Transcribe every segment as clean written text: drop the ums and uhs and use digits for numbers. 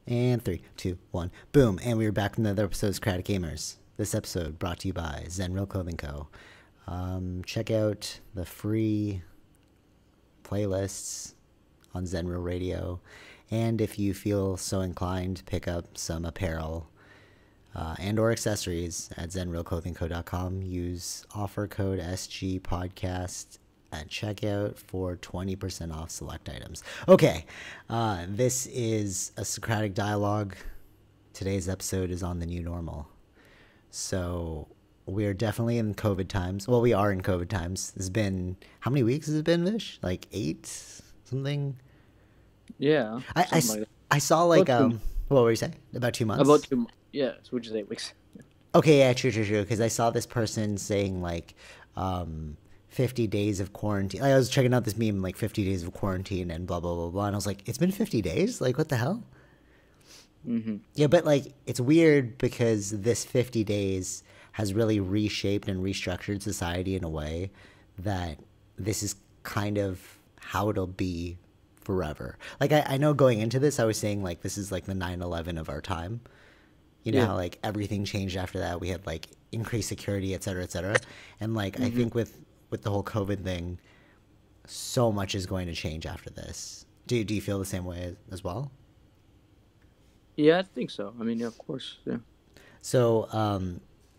And 3, 2, 1, boom. And we're back with another episode of Socratic Gamers. This episode brought to you by Zenreal Clothing Co. Check out the free playlists on Zenreal Radio. And if you feel so inclined, pick up some apparel and or accessories at zenrealclothingco.com. Use offer code SGPodcast at checkout for 20% off select items. Okay, this is a Socratic dialogue. Today's episode is on the new normal. So we're definitely in COVID times. Well, we are in COVID times. It's been, how many weeks has it been, Vish? Like 8? Something? Yeah. I saw like, what were you saying? About 2 months? About 2 months. Yeah, so which is 8 weeks. Okay, yeah, true. Because I saw this person saying like, 50 days of quarantine. I was checking out this meme, like 50 days of quarantine and blah, blah, blah, blah. And I was like, it's been 50 days? Like, what the hell? Mm-hmm. Yeah, but like, it's weird because this 50 days has really reshaped and restructured society in a way that this is kind of how it'll be forever. Like, I know going into this, I was saying like, this is like the 9/11 of our time. You know, how like everything changed after that. We had like increased security, et cetera, et cetera. And like, I think with the whole COVID thing, so much is going to change after this. Do you feel the same way as well? Yeah, I think so. I mean, yeah, of course, yeah. So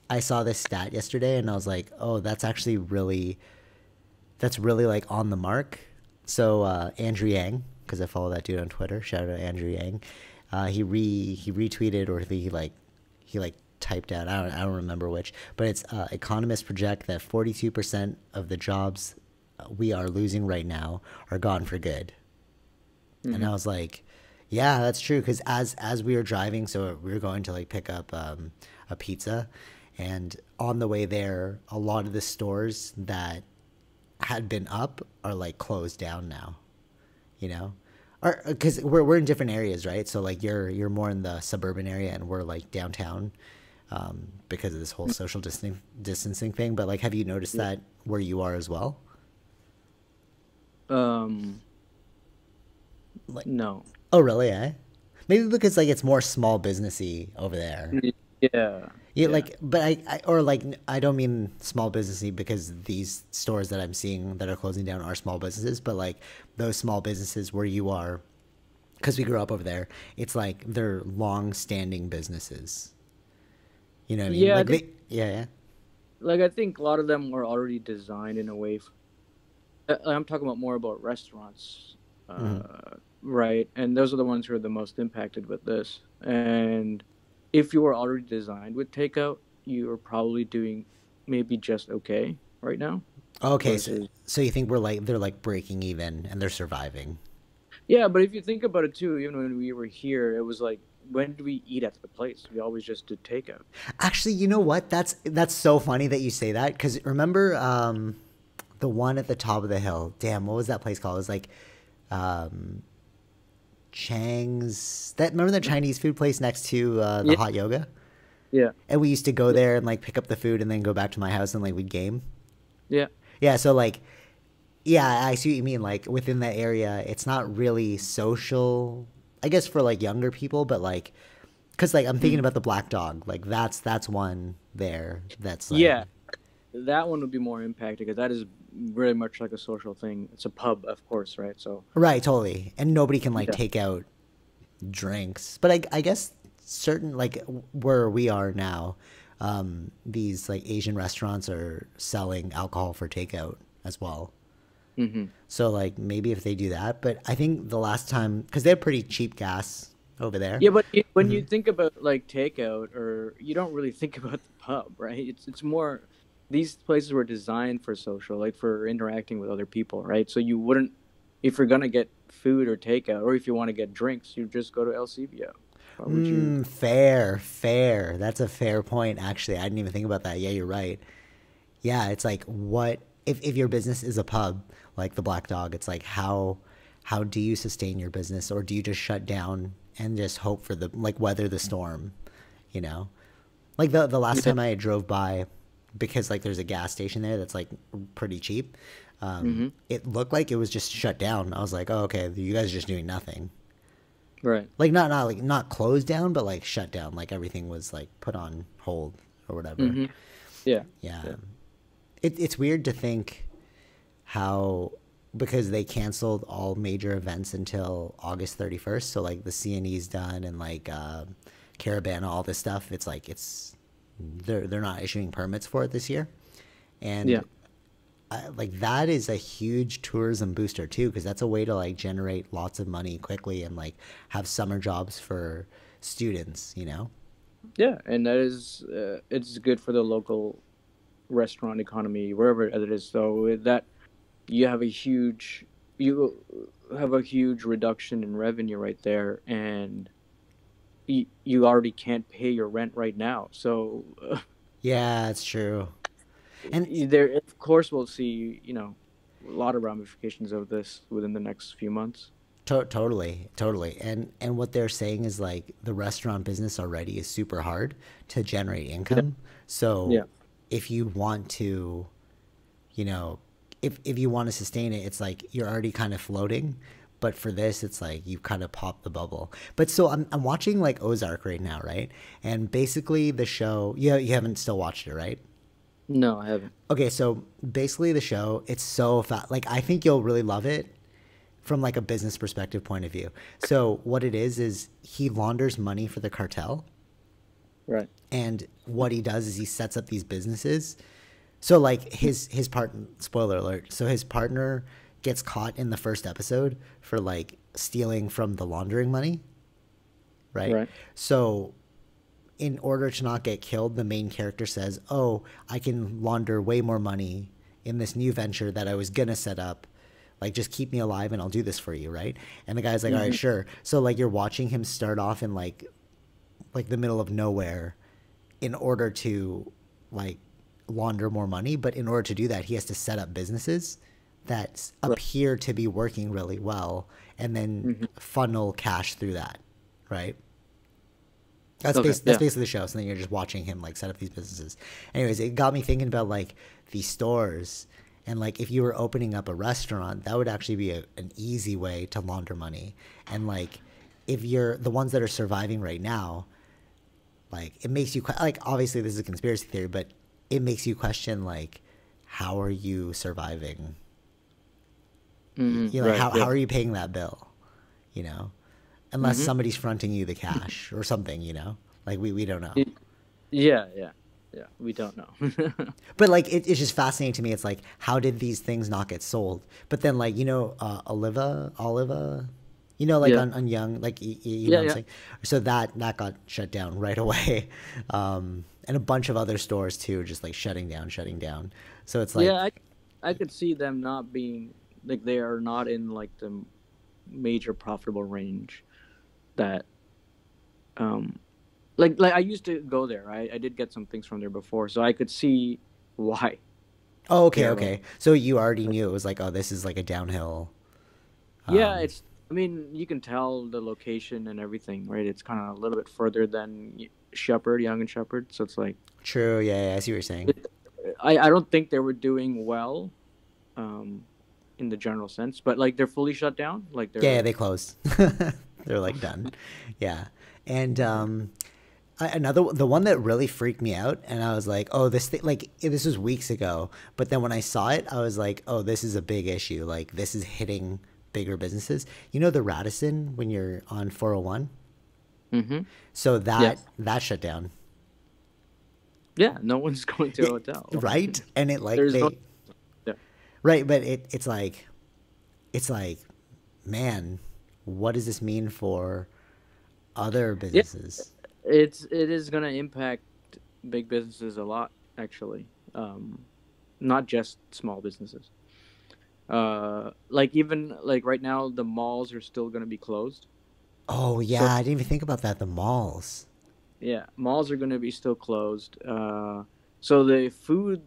I saw this stat yesterday, and I was like, oh, that's really like on the mark. So Andrew Yang, because I follow that dude on Twitter, shout out to Andrew Yang, he retweeted, or he typed out, I don't remember which, but it's economists project that 42% of the jobs we are losing right now are gone for good. And I was like, yeah, that's true, because as we were driving, so we were going to like pick up a pizza, and on the way there, a lot of the stores that had been up are like closed down now, you know? Or because we're in different areas, right? So like you're more in the suburban area, and we're like downtown. Because of this whole social distancing thing. But like, have you noticed that where you are as well? Like, no. Oh, really? Eh? Maybe because like it's more small businessy over there. Yeah. Yeah, like, but I don't mean small businessy because these stores that I'm seeing that are closing down are small businesses, but like those small businesses where you are, because we grew up over there, it's like they're long-standing businesses. You know what I mean? Yeah, Like yeah. Like, I think a lot of them were already designed in a way. I'm talking more about restaurants, right? And those are the ones who are the most impacted with this. And if you were already designed with takeout, you are probably doing maybe just okay right now. Okay, Versus, so you think they're like breaking even and they're surviving? yeah, but if you think about it too, even when we were here, it was like, when do we eat at the place? We always just did takeout. Actually, you know what? That's so funny that you say that, because remember the one at the top of the hill? Damn, what was that place called? It was like Chang's. Remember that Chinese food place next to the hot yoga? Yeah. And we used to go there and like pick up the food and then go back to my house and like we'd game. Yeah. Yeah, so like, yeah, I see what you mean. Like within that area, it's not really social, I guess, for like younger people, but like, because like I'm thinking about the Black Dog, like that's one there that's like, Yeah, that one would be more impacted because that is very much like a social thing. It's a pub, of course, right? So right, totally, and nobody can like take out drinks, but I guess certain, like where we are now, these like Asian restaurants are selling alcohol for takeout as well. So like maybe if they do that, but I think the last time, because they have pretty cheap gas over there. yeah, but when you think about like takeout, or you don't really think about the pub, right? It's more, these places were designed for social, like for interacting with other people, right? So you wouldn't, if you're gonna get food or takeout, or if you want to get drinks, you just go to LCBO. Why would you? Fair. That's a fair point, actually. I didn't even think about that. Yeah, you're right. Yeah, it's like, what if your business is a pub like the Black Dog? It's like, how do you sustain your business, or do you just shut down and just hope for the, like, weather the storm, you know? Like the last time I drove by, because like there's a gas station there that's like pretty cheap, it looked like it was just shut down. I was like, oh, okay, you guys are just doing nothing. Right. Like not closed down, but like shut down. Like everything was like put on hold or whatever. Mm-hmm. Yeah. Yeah. Yeah. It's weird to think how, because they canceled all major events until August 31st. So like the CNE's done and like Caravana, all this stuff. It's like they're not issuing permits for it this year, Yeah. and like that is a huge tourism booster too, because that's a way to like generate lots of money quickly and like have summer jobs for students. You know. Yeah. And that is, it's good for the local restaurant economy wherever it is. So with that, you have a huge you have a huge reduction in revenue right there, and you already can't pay your rent right now. So Yeah, it's true. And there, of course, we'll see, a lot of ramifications of this within the next few months. totally. And what they're saying is like the restaurant business already is super hard to generate Yeah. income. So Yeah. if you want to, you know, if you want to sustain it, it's like you're already kind of floating. But for this, it's like you kind of pop the bubble. But so I'm watching like Ozark right now, right? And basically the show, you haven't still watched it, right? No, I haven't. Okay, so basically the show, it's so fat. Like I think you'll really love it from like a business perspective point of view. So what it is he launders money for the cartel, Right. and what he does is he sets up these businesses. So like his partner, spoiler alert, so his partner gets caught in the first episode for like stealing from the laundering money, right? Right. So in order to not get killed, the main character says, "Oh, I can launder way more money in this new venture that I was gonna set up. Like, just keep me alive, and I'll do this for you, right?" And the guy's like, "All right, Hmm. sure." So like you're watching him start off in like the middle of nowhere, in order to like launder more money. But in order to do that, he has to set up businesses that Right. appear to be working really well, and then Hmm. funnel cash through that, right? Okay. That's Yeah. basically the show. So then you're just watching him like set up these businesses. Anyways, it got me thinking about like these stores, and like if you were opening up a restaurant, that would actually be an easy way to launder money. And like if you're the ones that are surviving right now, like it makes you like, obviously this is a conspiracy theory, but it makes you question like, how are you surviving? Hmm. You know, like, Right. how Yeah. are you paying that bill? You know, unless Hmm. somebody's fronting you the cash or something. You know, like we don't know. Yeah. Yeah. Yeah. We don't know. But like it's just fascinating to me. It's like, how did these things not get sold? But then like Oliva, you know, like Yeah. on Young, like you know Yeah. what I'm Yeah. saying. So that got shut down right away, and a bunch of other stores too, just like shutting down. So it's like, Yeah. I could see them not being like, they are not in like the major profitable range that um like I used to go there. I did get some things from there before, so I could see why oh, okay, they're okay. So you already knew it was like, oh, this is like a downhill. yeah, Um, it's, I mean, you can tell the location and everything, right? It's kind of a little bit further than Shepherd, Young and Shepherd, so it's like True. Yeah, I see what you're saying. it, I don't think they were doing well um in the general sense, but like they're fully shut down, like Yeah, they're they closed. They're like done. Yeah. And the one that really freaked me out, and I was like, oh, this thing, like this was weeks ago, but then when I saw it, I was like, oh, this is a big issue. Like this is hitting bigger businesses. You know the Radisson when you're on 401? hmm So yeah, that shut down. yeah, no one's going to a Yeah, hotel. right? And it like There's no, they yeah. right, but it's like, man, what does this mean for other Yeah, businesses? it is going to impact big businesses a lot, actually. Not just small businesses. Like even like right now, the malls are still going to be closed. Oh yeah, So I didn't even think about that. The malls. yeah, malls are going to be still closed. So the food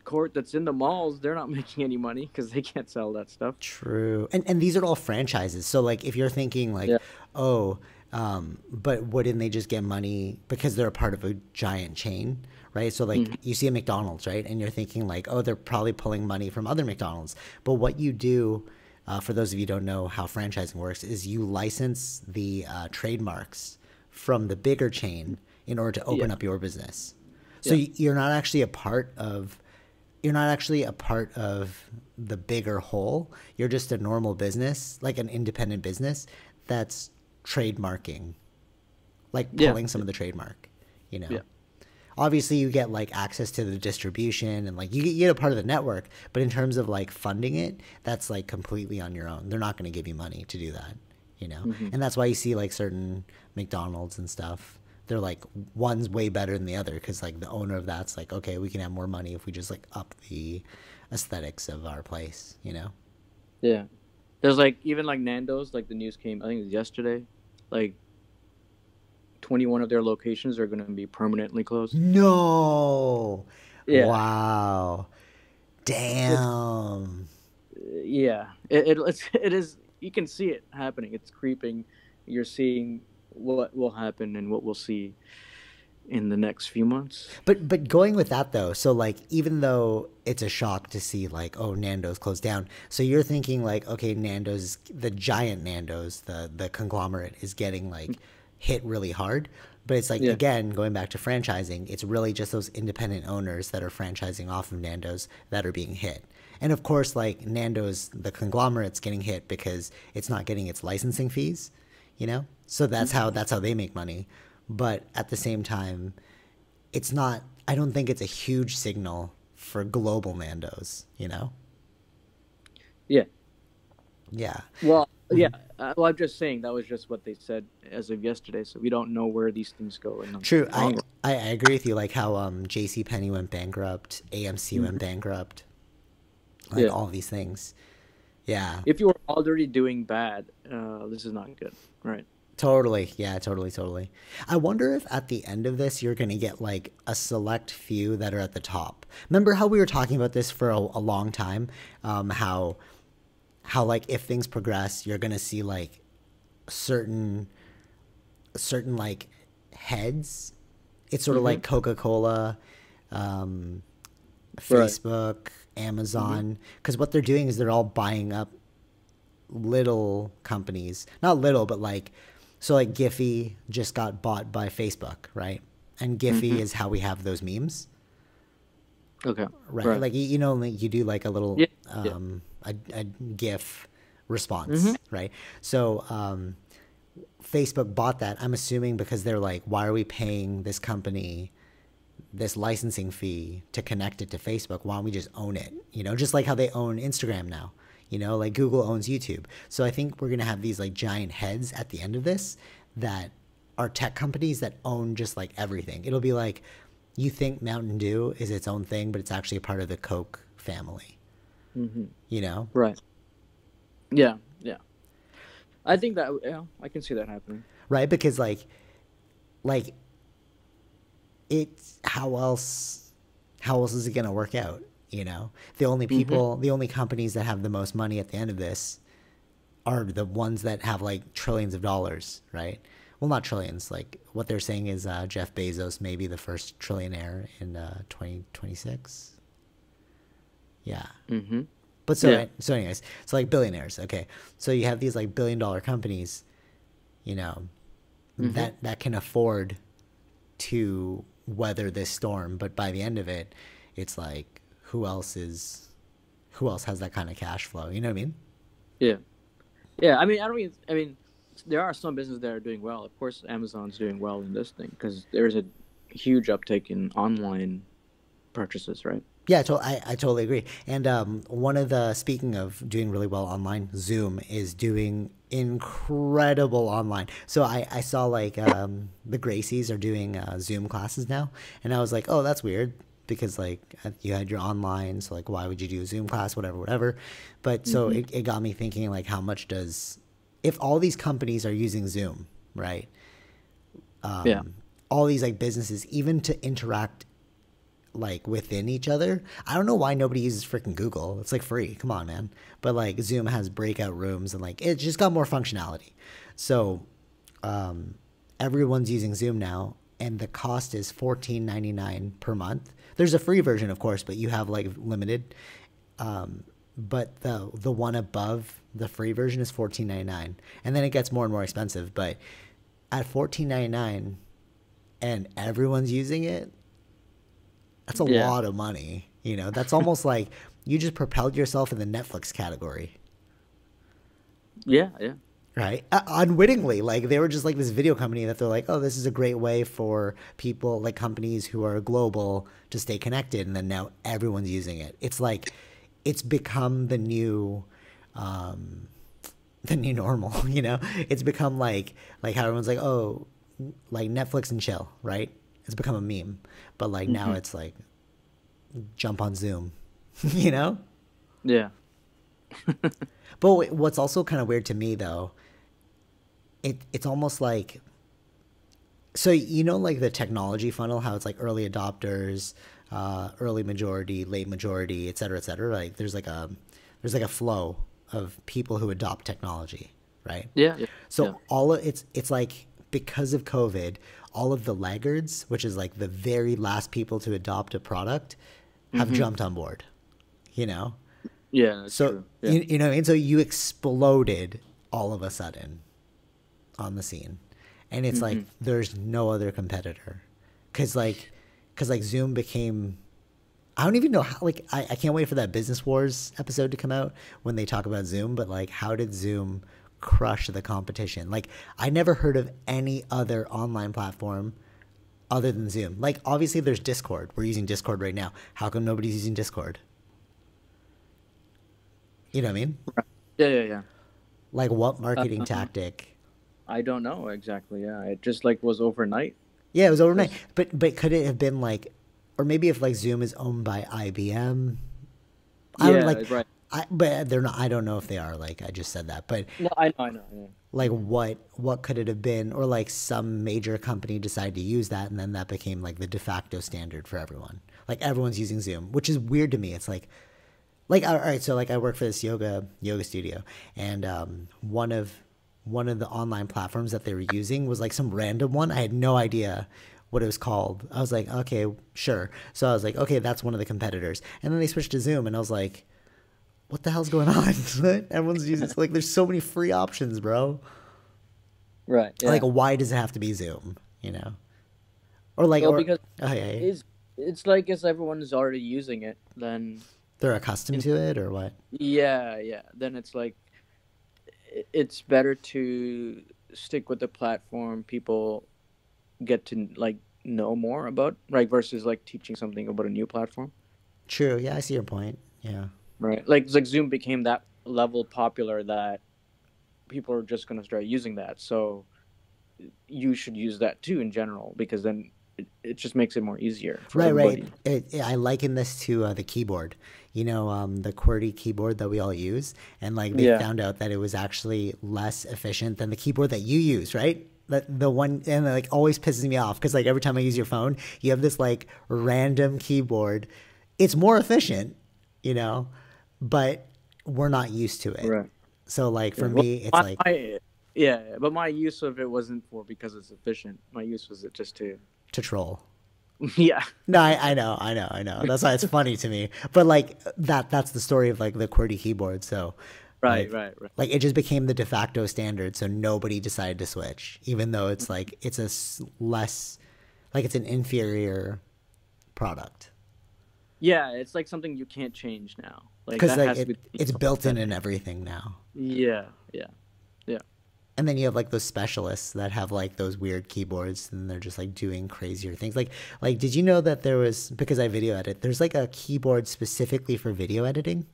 court that's in the malls, they're not making any money because they can't sell that stuff. True. And these are all franchises. So like if you're thinking like, Yeah. oh, but wouldn't they just get money because they're a part of a giant chain, right? So like Hmm. you see a McDonald's, right? And you're thinking like, oh, they're probably pulling money from other McDonald's. But what you do, for those of you who don't know how franchising works, is you license the trademarks from the bigger chain in order to open Yeah. up your business. So Yeah. you're not actually a part of the bigger whole. You're just a normal business, like an independent business that's trademarking, like Yeah. pulling some of the trademark, you know. Yeah. Obviously you get like access to the distribution and like you get a part of the network, but in terms of like funding it, that's like completely on your own. They're not going to give you money to do that, you know. Mm-hmm. And that's why you see like certain McDonald's and stuff, they're like one's way better than the other because like the owner of that's like, okay, we can have more money if we just like up the aesthetics of our place, you know. Yeah. There's like even like Nando's, like the news came, I think it was yesterday, like 21 of their locations are going to be permanently closed. No. Yeah. Wow. It's Damn. yeah. It is. You can see it happening. It's creeping. You're seeing what will happen and what we'll see in the next few months. But going with that though, so like even though it's a shock to see like, oh, Nando's closed down, so you're thinking like, okay, Nando's, the giant Nando's, the conglomerate is getting like hit really hard. But it's like, Yeah. again, going back to franchising, it's really just those independent owners that are franchising off of Nando's that are being hit. And of course, like Nando's, the conglomerate's getting hit because it's not getting its licensing fees, you know? So that's how they make money. But at the same time, it's not, I don't think it's a huge signal for global Nando's, you know? Yeah. Yeah. Well, yeah. Well, I'm just saying that was just what they said as of yesterday. So we don't know where these things go. In the True. long run. I agree with you. Like how J.C. Penney went bankrupt, AMC went bankrupt, like Yeah. all these things. Yeah. If you were already doing bad, this is not good, right? Totally. Yeah, totally. I wonder if at the end of this, you're going to get like a select few that are at the top. Remember how we were talking about this for a long time? How like if things progress, you're going to see like certain like heads. It's sort of like Coca-Cola, Facebook, Amazon, because what they're doing is they're all buying up little companies, not little, but like, so like Giphy just got bought by Facebook, right? And Giphy is how we have those memes, Okay. right? Like you know, like you do like a little Yeah. a GIF response, right? So Facebook bought that. I'm assuming because they're like, why are we paying this company this licensing fee to connect it to Facebook? Why don't we just own it? You know, just like how they own Instagram now. You know, like Google owns YouTube. So I think we're going to have these like giant heads at the end of this that are tech companies that own just like everything. It'll be like you think Mountain Dew is its own thing, but it's actually a part of the Coke family. You know? Right. Yeah. Yeah. I think that, yeah, I can see that happening. Right? Because like it's how else is it going to work out? You know, the only people, the only companies that have the most money at the end of this are the ones that have like trillions of dollars, right? Well, not trillions. Like what they're saying is Jeff Bezos may be the first trillionaire in 2026. Yeah. But so, Yeah. so anyways, so like billionaires. Okay. So you have these like $1 billion companies, you know, that can afford to weather this storm. But by the end of it, it's like, who else has that kind of cash flow? You know what I mean? Yeah. Yeah. I mean, there are some businesses that are doing well. Of course, Amazon's doing well in this thing because there's a huge uptake in online purchases, right? Yeah, I totally agree. And speaking of doing really well online, Zoom is doing incredible online. So I saw like the Gracies are doing Zoom classes now, and I was like, oh, that's weird because like you had your online, so like why would you do a Zoom class, whatever. But so it got me thinking like how much does, if all these companies are using Zoom, right? Yeah. All these like businesses, even to interact like within each other. I don't know why nobody uses freaking Google. It's like free. Come on, man. But like Zoom has breakout rooms and like it just got more functionality. So everyone's using Zoom now, and the cost is $14.99 per month. There's a free version, of course, but you have like limited. but the one above the free version is $14.99, and then it gets more and more expensive. But at $14.99, and everyone's using it, that's a Yeah. lot of money. You know, that's almost like you just propelled yourself in the Netflix category. Yeah. Yeah. Right? Unwittingly, like they were just like this video company that they're like, oh, this is a great way for people, like companies who are global, to stay connected. And then now everyone's using it. It's like, it's become the new normal, you know? It's become like how everyone's like, oh, like Netflix and chill, right? It's become a meme. But like now Hmm. it's like, jump on Zoom, you know? Yeah. But what's also kind of weird to me though, it's almost like, so you know, like the technology funnel, how it's like early adopters, early majority, late majority, et cetera, et cetera. Like there's like a flow of people who adopt technology, right? Yeah. Yeah. Yeah. So all of it's like, because of COVID, all of the laggards, which is like the very last people to adopt a product, have Hmm. jumped on board, you know? Yeah. That's So true. Yeah. you know what I mean? So you exploded all of a sudden on the scene, and it's like Hmm. there's no other competitor, because like Zoom became, I don't even know how, like I can't wait for that Business Wars episode to come out when they talk about Zoom, but like how did Zoom crush the competition? Like I never heard of any other online platform other than Zoom. Like obviously there's Discord. We're using Discord right now. How come nobody's using Discord? You know what I mean? Right. Yeah. Yeah. Yeah. Like what marketing Um, tactic? I don't know exactly. Yeah. It just like was overnight. Yeah, it was overnight. Because But could it have been like, or maybe if like Zoom is owned by IBM, I don't yeah. like, Right. but they're not. I don't know if they are. Like I just said that, but No, I know. I know. Yeah. like what could it have been? Or like some major company decided to use that, and then that became like the de facto standard for everyone. Like everyone's using Zoom, which is weird to me. It's like all right, so like I work for this yoga studio, and one of the online platforms that they were using was like some random one. I had no idea what it was called. I was like, okay, sure. So I was like, okay, that's one of the competitors. And then they switched to Zoom, and I was like, what the hell's going on? Everyone's using, like, there's so many free options, bro. Right. Like, Yeah. why does it have to be Zoom? You know, or like, Well, or because oh yeah, it's like as everyone is already using it, then they're accustomed in, to it, or what? yeah, yeah, then it's like it's better to stick with the platform people get to like know more about, right? Versus like teaching something about a new platform, True. Yeah, I see your point. Yeah. right? Like it's like Zoom became that level popular that people are just going to start using that. So you should use that too in general because then it just makes it more easier for Right, right. everybody. I liken this to the keyboard. You know, the QWERTY keyboard that we all use, and like they Yeah. found out that it was actually less efficient than the keyboard that you use, right? That the one, and it, like always pisses me off because like every time I use your phone, you have this like random keyboard. It's more efficient, you know, but we're not used to it. Right. So like for Yeah. Well, me, it's like yeah, but my use of it wasn't for because it's efficient. My use was it just to, to troll. yeah. No, I know. That's why it's funny to me. But like that's the story of like the QWERTY keyboard. So Right, like right, right. like it just became the de facto standard. So nobody decided to switch, even though it's like it's less, like it's an inferior product, Yeah, it's like something you can't change now. Like because that like has to be the it's default built in setting. everything now. Yeah, yeah, yeah. And then you have like those specialists that have like those weird keyboards, and they're just like doing crazier things. Like did you know that there was, because I video edit, there's like a keyboard specifically for video editing?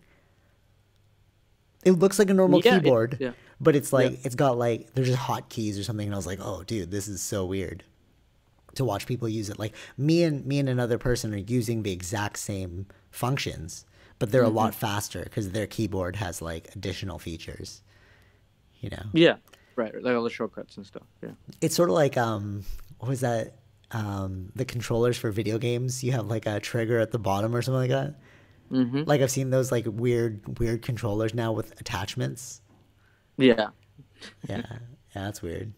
It looks like a normal Yeah, yeah, keyboard, yeah, but it's yeah. like it's got like there's just hotkeys or something, and I was like, oh, dude, this is so weird to watch people use it. Like me and another person are using the exact same functions, but they're a Hmm. lot faster because their keyboard has like additional features. You know, Yeah, right. Like all the shortcuts and stuff. Yeah. it's sort of like what was that? The controllers for video games. You have like a trigger at the bottom or something like that. Hmm. Like I've seen those like weird controllers now with attachments. Yeah. Yeah, yeah, that's weird.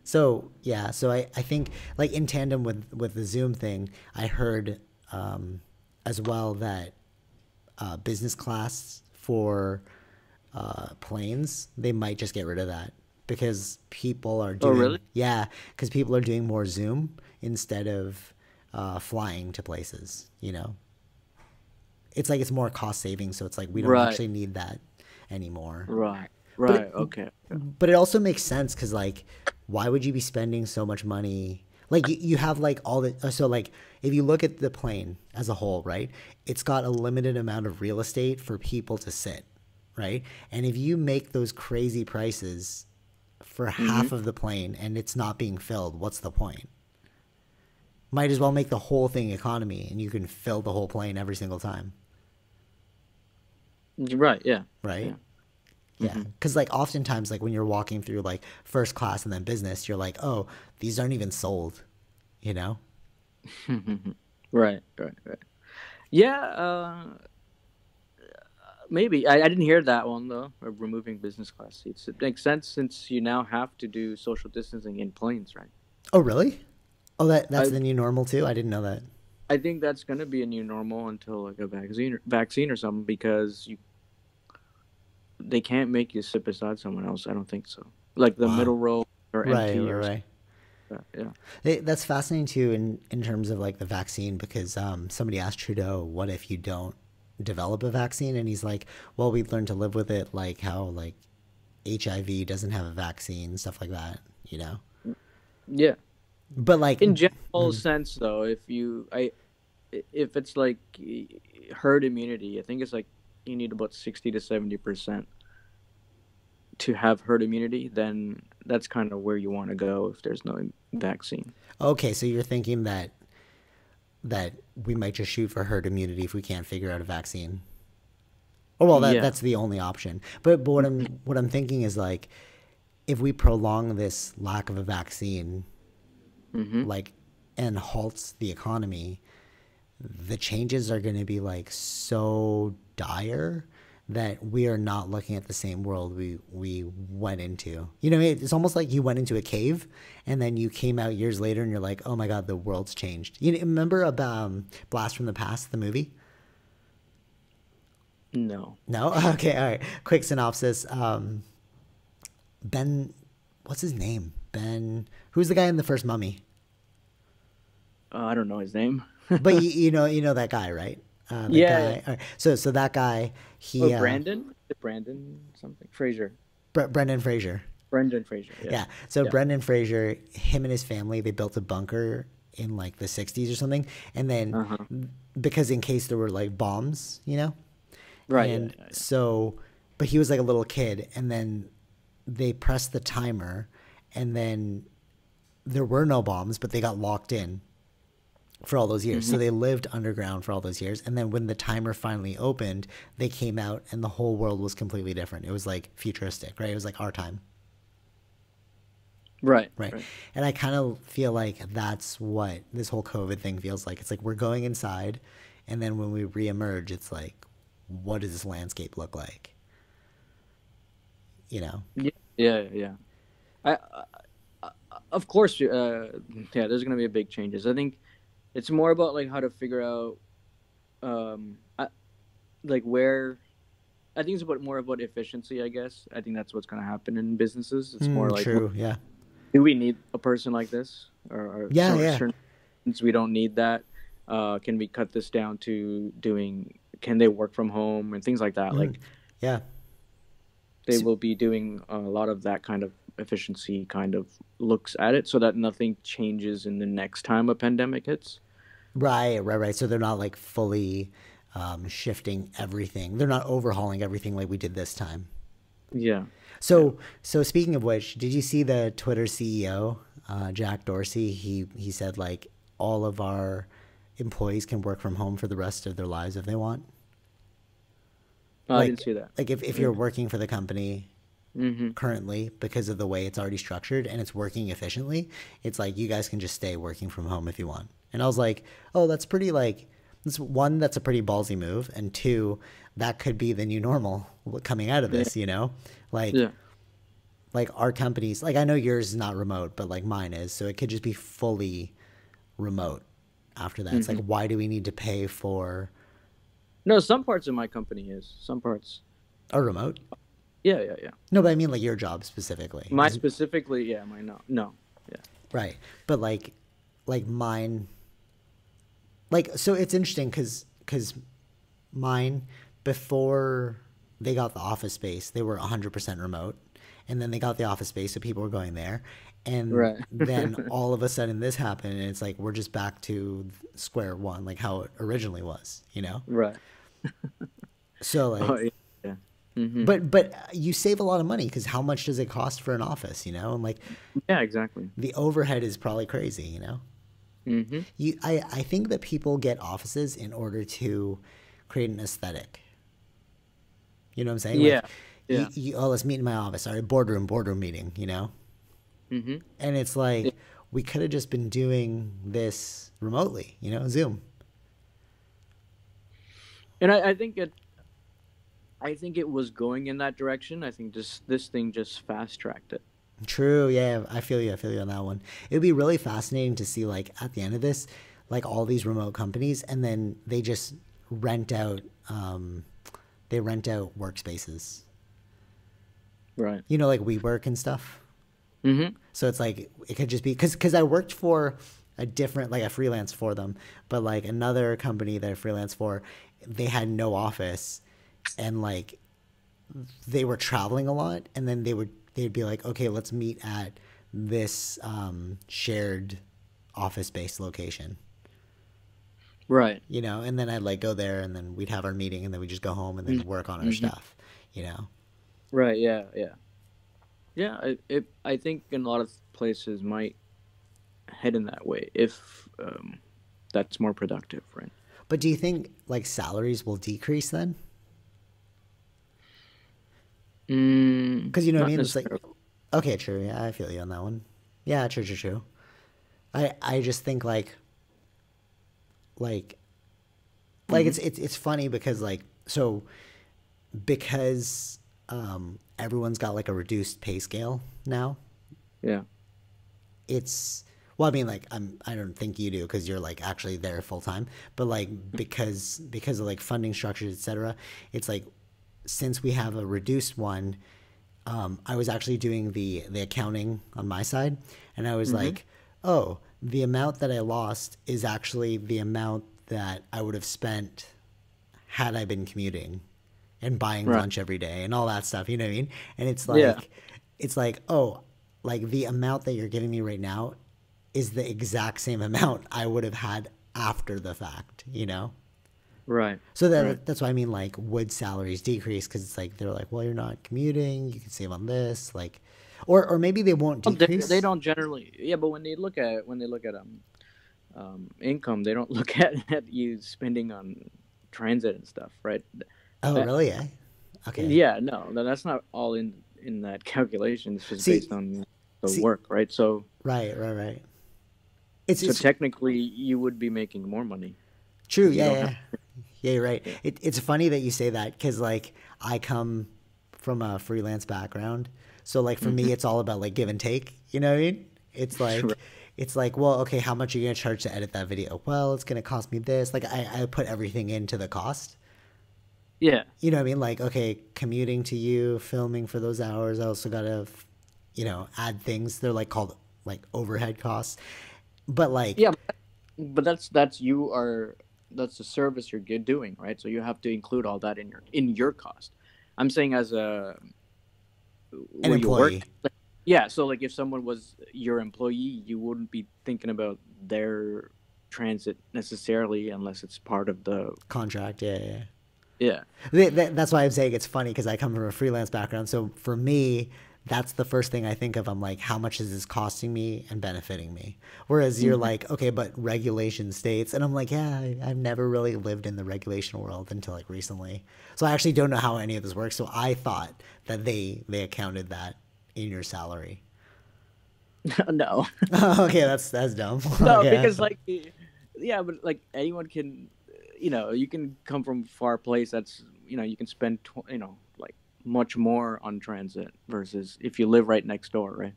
So yeah, so I think like in tandem with the Zoom thing, I heard as well that business class for planes, they might just get rid of that because people are Oh, doing really? yeah, because people are doing more Zoom instead of flying to places. It's like it's more cost saving, so it's like we don't Right, actually need that anymore. right, But right. Okay. Okay. but it also makes sense because like why would you be spending so much money like you have like all the so like if you look at the plane as a whole, right, it's got a limited amount of real estate for people to sit, right, and if you make those crazy prices for Mm-hmm. half of the plane and it's not being filled, what's the point? Might as well make the whole thing economy and you can fill the whole plane every single time, Right. Yeah. right? Yeah. Yeah, Mm-hmm. because like oftentimes, like when you're walking through like first class and then business, you're like, oh, these aren't even sold, you know? Right. Right. Right. Yeah. Maybe I didn't hear that one though. Of removing business class seats. It makes sense since you now have to do social distancing in planes, right? Oh, really? Oh, that's I the new normal too. I didn't know that. I think that's gonna be a new normal until like a vaccine or something because they can't make you sit beside someone else. I don't think so. Like the Wow. middle row are Right, empty right, or something right. like that. Yeah. That's fascinating too in terms of like the vaccine because somebody asked Trudeau, what if you don't develop a vaccine? And he's like, well, we've learned to live with it, like how like HIV doesn't have a vaccine, stuff like that, you know? Yeah. But like, In general sense though, if it's like herd immunity, I think it's like you need about 60 to 70% to have herd immunity, then that's kind of where you want to go if there's no vaccine. okay, so you're thinking that we might just shoot for herd immunity if we can't figure out a vaccine. Oh well, Yeah. that's the only option. But what I'm thinking is like if we prolong this lack of a vaccine, Mm-hmm. like and halts the economy, the changes are going to be like so dire that we are not looking at the same world we went into. It's almost like you went into a cave and then you came out years later and you're like, oh my god, the world's changed. Remember about Blast from the Past, the movie? No. No. Okay, all right, quick synopsis. Ben, what's his name? Ben, who's the guy in the first Mummy? I don't know his name. But you know that guy, right? The Yeah, yeah. guy. All right, so that guy, Oh, he Brandon? Brandon something. Fraser. Brendan Fraser. Brendan Fraser. Yeah. Yeah. So Yeah. Brendan Fraser, him and his family, they built a bunker in like the 60s or something, and then Uh-huh. because in case there were like bombs, Right, yeah, and yeah, yeah. so, but he was like a little kid, and then they pressed the timer, and then there were no bombs, but they got locked in for all those years. Mm-hmm. So they lived underground for all those years. And then when the timer finally opened, they came out and the whole world was completely different. It was like futuristic, right? It was like our time, Right, right? right. And I kind of feel like that's what this whole COVID thing feels like. It's like we're going inside, and then when we reemerge, it's like, what does this landscape look like? You know? Yeah, yeah, yeah. I, of course, yeah, there's gonna be a big changes. I think it's more about like how to figure out, um, I, like where. I think it's about more about efficiency. I guess I think that's what's gonna happen in businesses. It's more like, True. Yeah. do we need a person like this, or Yeah. so Yeah. certain things we don't need that? Can we cut this down to doing? Can they work from home and things like that? Like Yeah. they will be doing a lot of that kind of efficiency kind of looks at it so that nothing changes in the next time a pandemic hits. Right, right, right. So they're not like fully shifting everything. They're not overhauling everything like we did this time. Yeah. Yeah. So speaking of which, did you see the Twitter CEO, Jack Dorsey? He said like all of our employees can work from home for the rest of their lives if they want. Oh, I Like didn't see that. if you're working for the company Mm-hmm. currently because of the way it's already structured and it's working efficiently, it's like you guys can just stay working from home if you want. And I was like, oh, that's pretty like that's one, that's a pretty ballsy move, and two, that could be the new normal coming out of Yeah. this, Like Yeah. like our companies, like I know yours is not remote, but like mine is, so it could just be fully remote after that. It's like Mm-hmm. why do we need to pay for No, some parts of my company is some parts. Or remote? Yeah, yeah, yeah. No, but I mean like your job specifically. My specifically, yeah, my no. Yeah. Right. But like mine, like, so it's interesting because mine, before they got the office space, they were 100% remote, and then they got the office space, so people were going there, and Right. then all of a sudden this happened, and it's like we're just back to square one, like how it originally was, you know. Right. So Oh, like, yeah. Yeah. Hmm. but you save a lot of money because how much does it cost for an office, you know? And like Yeah, exactly. the overhead is probably crazy, you know. Hmm. I think that people get offices in order to create an aesthetic. You know what I'm saying? Like, Yeah. Yeah. oh, let's meet in my office. All right, boardroom meeting, you know? Hmm. And it's Yeah. like, we could have just been doing this remotely, you know, Zoom. And I think it was going in that direction. I think this thing just fast tracked it. True, yeah, I feel you. I feel you on that one. It would be really fascinating to see, like, at the end of this, like all these remote companies, and then they just rent out, they rent out workspaces. Right. You know, like WeWork and stuff. Hmm. So it's like it could just be because I worked for a different, like, a freelance for them, but like another company that I freelance for, they had no office, and like they were traveling a lot, and then they'd be like, okay, let's meet at this shared office based location, Right. you know, and then I'd like go there, and then we'd have our meeting, and then we just go home and then work on our Hmm. stuff, you know. Right. Yeah. Yeah. Yeah. I think in a lot of places might head in that way if that's more productive, right? But do you think like salaries will decrease then? Because you know what I Not mean. It's like, necessarily. okay, true. Yeah, I feel you on that one. Yeah, true, true, true. I just think like like Hmm. it's funny because like so because everyone's got like a reduced pay scale now. Yeah. It's well, I mean, like I don't think you do because you're like actually there full time, but like because of like funding structures, etc. It's like since we have a reduced one, I was actually doing the accounting on my side, and I was Hmm. like, oh, the amount that I lost is actually the amount that I would have spent had I been commuting and buying Right. lunch every day and all that stuff. You know what I mean? And Yeah. it's like, oh, like the amount that you're giving me right now is the exact same amount I would have had after the fact, you know? Right. So Right. that's why I mean, like, would salaries decrease? Because it's like, they're like, well, you're not commuting, you can save on this. Like, or maybe they won't Well, they decrease. don't generally. Yeah, but when they look at income, they don't look at you spending on transit and stuff, right? Oh, Uh, really? Eh? Okay. yeah, no, that's not all in that calculation. It's just based See, on the see, work, right? right. It's, So it's technically, you would be making more money true. because you Yeah, don't have. yeah. Yeah, you're right. Yeah. It's funny that you say that because like I come from a freelance background, so like for me Hmm. it's all about like give and take. You know what I mean? Right. It's like, well, okay, how much are you gonna charge to edit that video? Well, it's gonna cost me this. Like I put everything into the cost. Yeah. You know what I mean? Like, okay, commuting to you, filming for those hours. I also gotta, you know, add things. They're like called like overhead costs. But like, Yeah, but that's you are that's the service you're doing, right? So you have to include all that in your cost. I'm saying as a an where you work. employee Like, yeah, so like if someone was your employee, you wouldn't be thinking about their transit necessarily unless it's part of the. contract, yeah, yeah. Yeah. That's why I'm saying it's funny because I come from a freelance background. So for me, that's the first thing I think of. I'm like, how much is this costing me and benefiting me? Whereas you're Hmm. like, okay, but regulation states, and I'm like, yeah, I've never really lived in the regulation world until like recently. So I actually don't know how any of this works. So I thought that they accounted that in your salary. No. Okay, that's dumb. No, Okay. because like yeah, but like anyone can, you can come from a far place that's, you can spend like much more on transit versus if you live right next door, right?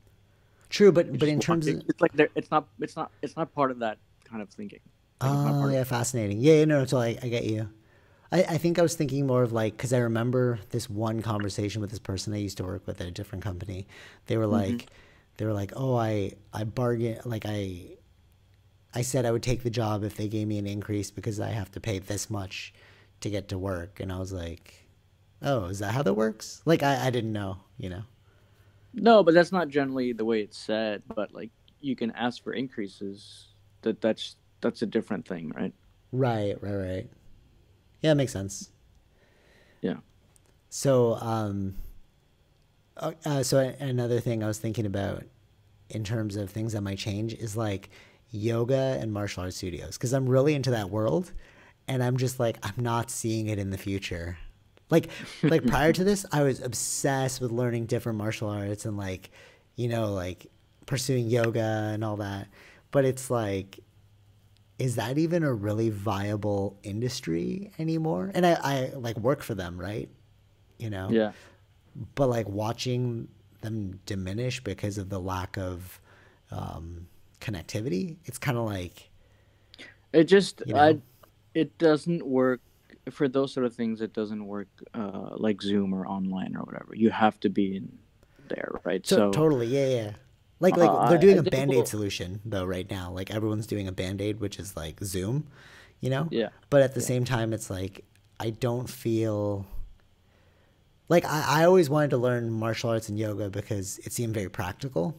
True, You but just in walk. terms of It's like there. It's not part of that kind of thinking. Like it's not oh part of. yeah, fascinating. Yeah, no, so I get you. I think I was thinking more of like, because I remember this one conversation with this person I used to work with at a different company. They were Mm-hmm. like, oh, I bargain, like I said I would take the job if they gave me an increase because I have to pay this much to get to work. And I was like, oh, is that how that works? Like, I didn't know, you know? No, but that's not generally the way it's said. But like you can ask for increases. That's a different thing, right? Right, right, right. Yeah, it makes sense. Yeah. So, so another thing I was thinking about in terms of things that might change is like yoga and martial arts studios because I'm really into that world, and I'm just like I'm not seeing it in the future. Like prior to this, I was obsessed with learning different martial arts and like, like pursuing yoga and all that. But it's like, is that even a really viable industry anymore? And I like work for them, right? You know, Yeah. but like watching them diminish because of the lack of connectivity, it's kind of like, It just you know, I it doesn't work for those sort of things. It doesn't work like Zoom or online or whatever. You have to be in there, right? So totally, yeah, yeah. Like they're doing I a think band-aid we'll solution though right now. Like everyone's doing a band-aid, which is like Zoom, you know? yeah But at the yeah same time, it's like I don't feel like I always wanted to learn martial arts and yoga because it seemed very practical.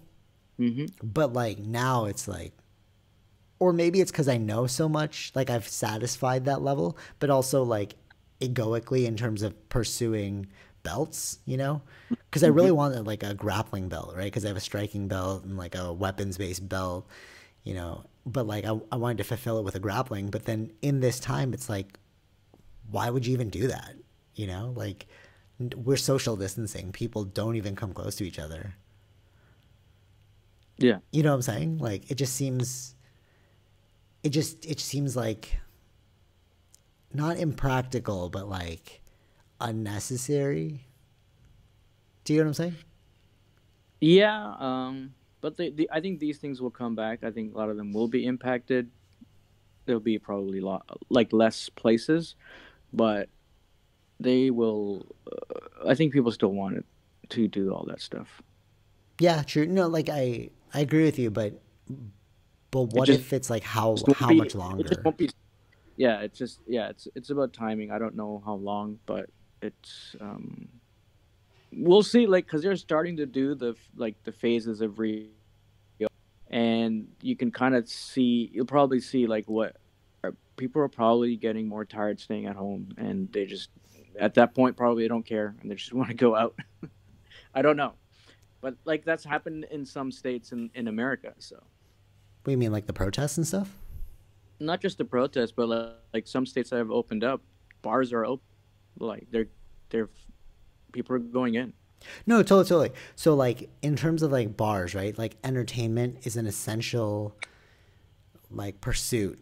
hmm But like now it's like, or maybe it's because I know so much, like I've satisfied that level, but also like egoically in terms of pursuing belts, you know? Because I hmm really wanted like a grappling belt, right? Because I have a striking belt and like a weapons based belt, you know? But like I wanted to fulfill it with a grappling. But then in this time, it's like, why would you even do that? You know? Like we're social distancing. People don't even come close to each other. yeah You know what I'm saying? Like it seems like not impractical, but like unnecessary. Do you know what I'm saying? yeah. But I think these things will come back. I think a lot of them will be impacted. There'll be probably like less places, but they will. I think people still want it to do all that stuff. Yeah, true. No, like I agree with you, but It what just if it's like won't how be. much It just longer? won't be. Yeah, it's just yeah. It's about timing. I don't know how long, but it's we'll see. Like because they're starting to do the phases of re, and you can kind of see. You'll probably see like what people are probably getting more tired staying at home, and they just at that point probably they don't care and they just want to go out. I don't know, but like that's happened in some states in America. So What do you mean, like the protests and stuff? not just the protests, but like some states that have opened up, bars are open. Like they're people are going in. No, totally, totally. So like in terms of like bars, right? Like entertainment is an essential like pursuit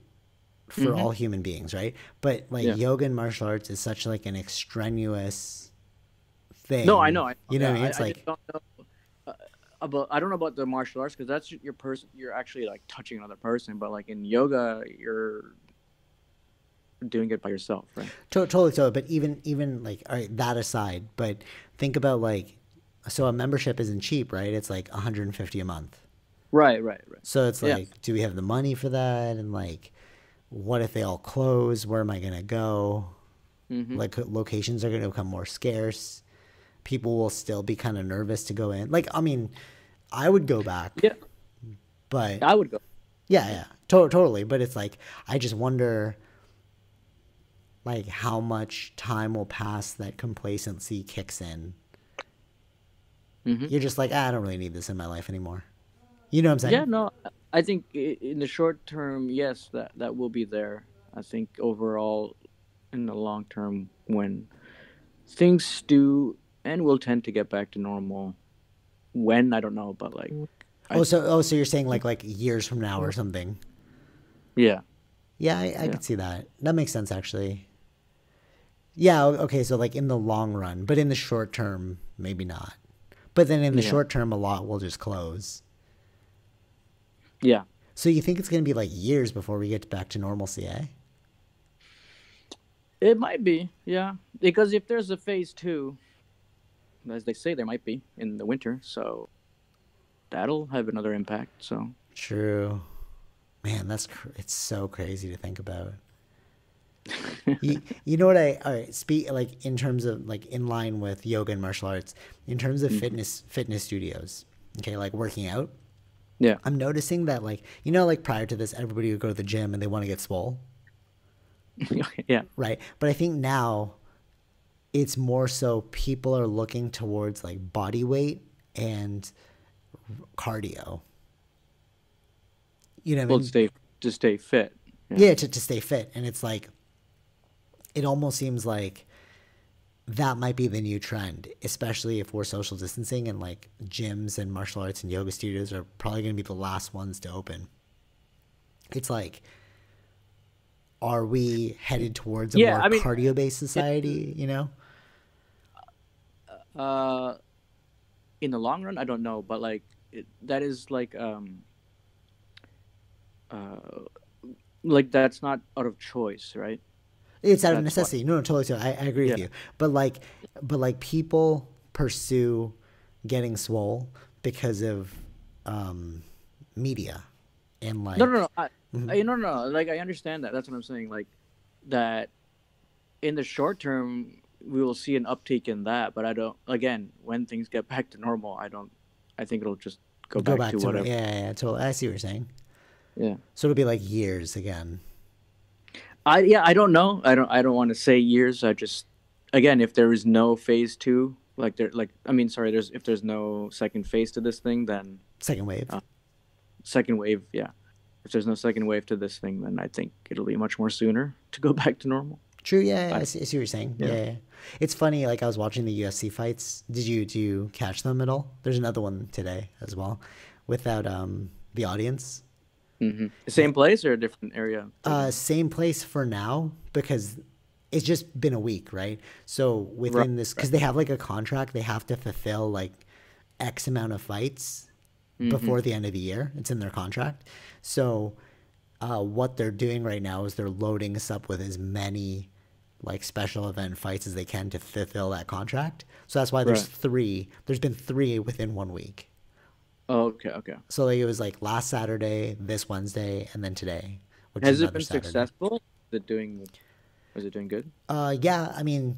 for Mm-hmm. all human beings, right? But like Yeah. yoga and martial arts is such like an extraneous No, I thing. know. I know. You know Yeah, what I mean? It's I just like don't know uh, about. I don't know about the martial arts because that's your person. You're actually like touching another person, but like in yoga, you're doing it by yourself, right? totally, totally. But even like all right, that aside, but think about like so a membership isn't cheap, right? It's like 150 a month. Right. Right. Right. So it's Yeah. like, do we have the money for that? And like, what if they all close? Where am I gonna go? Mm-hmm. Like locations are gonna become more scarce. People will still be kind of nervous to go in. Like, I mean, I would go back, Yeah. but I would go. yeah, Yeah. yeah, totally. But it's like I just wonder, like, how much time will pass that complacency kicks in. Mm-hmm. You're just like, I don't really need this in my life anymore. You know what I'm Yeah. saying? No, I think in the short term, yes, that will be there. I think overall, in the long term, when things do and will tend to get back to normal, when I don't know, but like I So you're saying like years from now or something? yeah Yeah, I yeah could see that. That makes sense actually. Yeah, okay, so like in the long run, but in the short term, maybe not. But then in the yeah short term, a lot will just close. yeah. So you think it's going to be like years before we get back to normalcy, eh? It might be, yeah, because if there's a phase two, as they say, there might be in the winter, so that'll have another impact. So True. Man, it's so crazy to think about. You know what all right, speak like in terms of like in line with yoga and martial arts, in terms of Mhm. fitness studios, okay, like working out, Yeah, I'm noticing that like like prior to this everybody would go to the gym and they want to get swole, yeah. right? But I think now it's more so people are looking towards like body weight and cardio. You know what I Well, mean? to stay fit. Yeah. Yeah, to stay fit. And it's like it almost seems like that might be the new trend, especially if we're social distancing and like gyms and martial arts and yoga studios are probably going to be the last ones to open. It's like, are we headed towards a Yeah, more I mean, cardio based it, society, uh, in the long run, I don't know, but that is uh, like that's not out of choice, right? It's out of That's why. necessity. No, no, totally. I agree with Yeah. you. But like people pursue getting swole because of um, media and No, no, like, no. No, no, no. Like I understand that. That's what I'm saying. Like that in the short term, we will see an uptake in that, but I don't. Again, when things get back to normal, I don't. I think it'll just go go back back to to, whatever. yeah, totally. I see what you're saying. Yeah. So it'll be like years again. I don't know. I don't want to say years. I just again, if there is no phase two, I mean, sorry, there's if there's no second phase to this thing, then Second wave. uh, second wave, yeah. If there's no second wave to this thing, then I think it'll be much more sooner to go back to normal. True. Yeah, I, I see what you're saying. yeah. Yeah, yeah. It's funny. Like I was watching the UFC fights. Do you catch them at all? There's another one today as well, without the audience. Same place or a different area again? Same place for now because it's just been a week, right? So Right, within this, right. because they have like a contract, they have to fulfill like X amount of fights Mm-hmm. before the end of the year. It's in their contract. So what they're doing right now is they're loading us up with as many like special event fights as they can to fulfill that contract. So that's why there's Right. three. There's been three within 1 week. Oh, okay, okay. So like it was like last Saturday, this Wednesday, and then today, which is Has it another been Saturday. successful? Is it doing? Was it doing good? Yeah, I mean,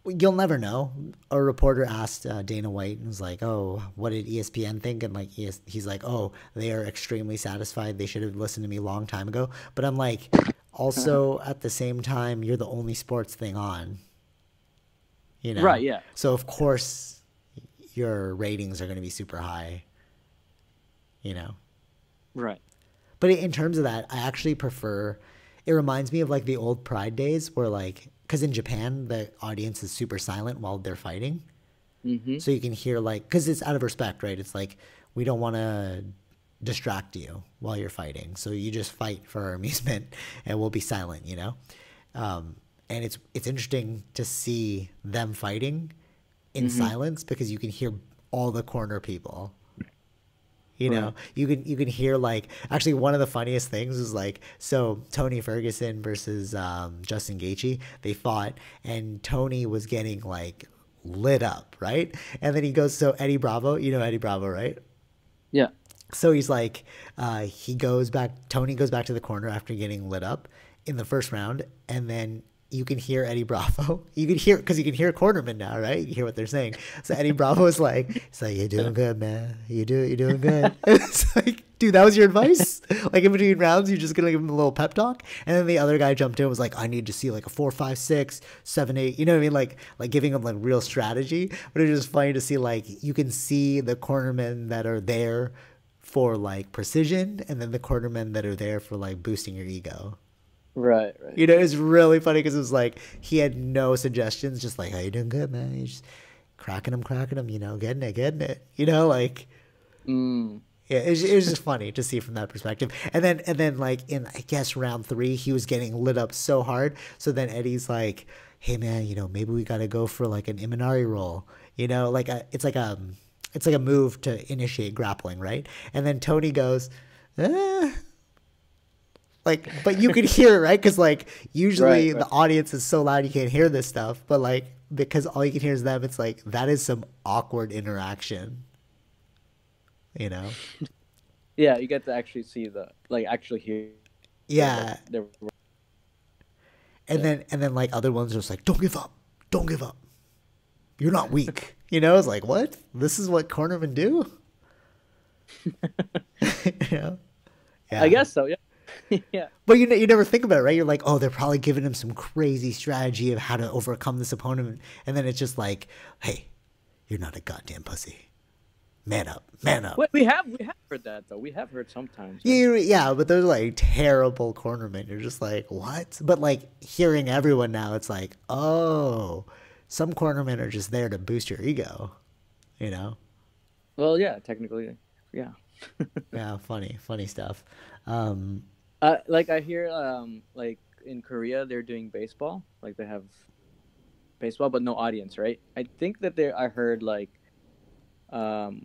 you'll never know. A reporter asked Dana White and was like, "Oh, what did ESPN think?" And like he's like, "Oh, they are extremely satisfied. They should have listened to me a long time ago." But I'm like, also at the same time, you're the only sports thing on, you Right. know. Yeah. So of course your ratings are going to be super high, you know. Right. But in terms of that, I actually prefer. It reminds me of like the old Pride days where like, because in Japan the audience is super silent while they're fighting, Mm-hmm. so you can hear like, because it's out of respect, right? It's like we don't want to distract you while you're fighting, so you just fight for our amusement, and we'll be silent, you know. And it's interesting to see them fighting in Mm-hmm. silence because you can hear all the corner people. You know, Right. you can hear like actually one of the funniest things was like so Tony Ferguson versus Justin Gaethje, they fought and Tony was getting like lit up, right? And then he goes, so Eddie Bravo, you know Eddie Bravo, right? Yeah. So he's like, he goes back. Tony goes back to the corner after getting lit up in the first round, and then you can hear Eddie Bravo. You can hear because you can hear cornermen now, right? You can hear what they're saying. So Eddie Bravo is like, "It's like you're doing good, man. You're doing good." It's like, dude, that was your advice. Like in between rounds, you're just gonna give him a little pep talk, and then the other guy jumped in and was like, "I need to see like a 4, 5, 6, 7, 8." You know what I mean? Like giving him like real strategy. But it's just funny to see like you can see the cornermen that are there for like precision and then the cornermen that are there for like boosting your ego. Right. Right. You know, it's really funny because it was like he had no suggestions, just like, "How you doing, good man? You just cracking them, you know, getting it, you know, like." Mm. Yeah, it was just funny to see from that perspective. And then like in I guess round three, he was getting lit up so hard. So then Eddie's like, "Hey man, you know, maybe we got to go for like an Imanari roll." You know, like it's like a move to initiate grappling, right? And then Tony goes, eh, Like, but you could hear it, right? Because like usually Right. the audience is so loud you can't hear this stuff, but like because all you can hear is them, it's like that is some awkward interaction, you know? Yeah, you get to actually see the like actually hear what Yeah, they're. and Yeah. then like other ones are just like, don't give up, don't give up, you're not weak, you know? It's like what? This is what cornermen do, you know? I Yeah. guess so. Yeah. Yeah. But you never think about it, right? You're like, oh, they're probably giving him some crazy strategy of how to overcome this opponent, and then it's just like, hey, you're not a goddamn pussy. Man up, man up. Wait, we have heard that though. We have heard sometimes. Right? Yeah, but those are like terrible cornermen. You're just like, what? But like hearing everyone now, it's like, oh, some cornermen are just there to boost your ego, you know? Well, yeah, technically, yeah. Yeah, funny stuff. Like I hear, like in Korea, they're doing baseball. Like they have baseball, but no audience, right? I think that there. I heard um,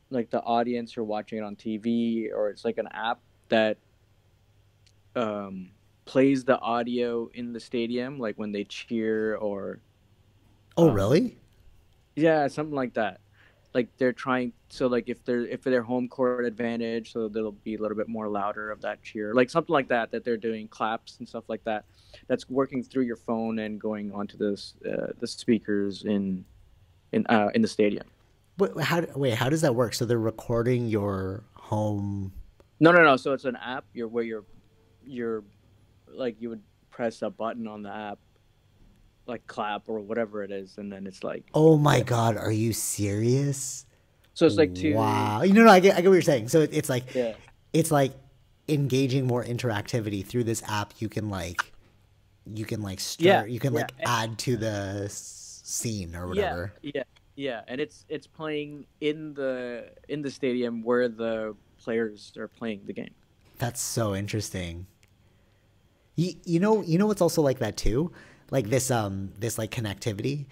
like the audience are watching it on TV, or it's like an app that um plays the audio in the stadium, like when they cheer or Oh, um really? yeah, something like that. Like they're trying, so like if they're home court advantage, so they'll be a little bit more louder of that cheer, like something like that, that they're doing claps and stuff like that, that's working through your phone and going onto this the speakers in the stadium. How does that work? So they're recording your home. No, no, no, so it's an app, you're like you would press a button on the app, like clap or whatever it is, and then it's like, Oh my yeah, God, are you serious? so it's like to, Wow. You know, no, I get what you're saying. So yeah, it's like engaging more interactivity through this app. You can like yeah, stir, you can yeah. like add to the scene or Yeah, whatever. yeah, yeah, and it's playing in the stadium where the players are playing the game. That's so interesting. You know what's also like that too? Like this like connectivity,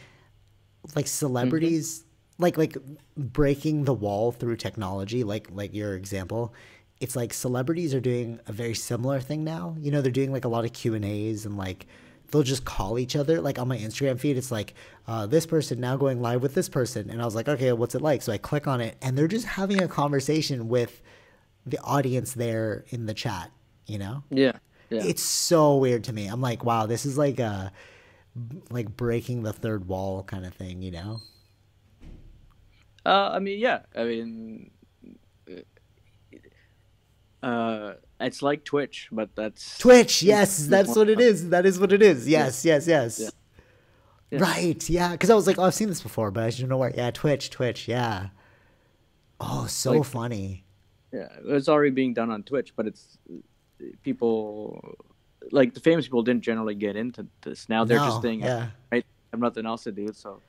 like Hmm. celebrities, like breaking the wall through technology, like your example. It's like celebrities are doing a very similar thing now. You know, they're doing like a lot of Q&As, and like they'll just call each other. Like on my Instagram feed, it's like this person now going live with this person, and I was like, okay, what's it like? So I click on it, and they're just having a conversation with the audience there in the chat. You know, Yeah, yeah. it's so weird to me. I'm like, wow, this is like a like breaking the third wall kind of thing. You know? I mean, yeah. I mean, it's like Twitch, but that's Twitch, in yes, this that's one. what it is. That is what it is. Yeah, Yes, yes, yeah, yes. yeah. Right, yeah. Because I was like, oh, I've seen this before, but I just don't know where. Yeah, Twitch, yeah. Oh, so Like, funny. yeah, it's already being done on Twitch, but it's people, like the famous people didn't generally get into this. Now they're just No, saying, yeah. right, I have nothing else to do, so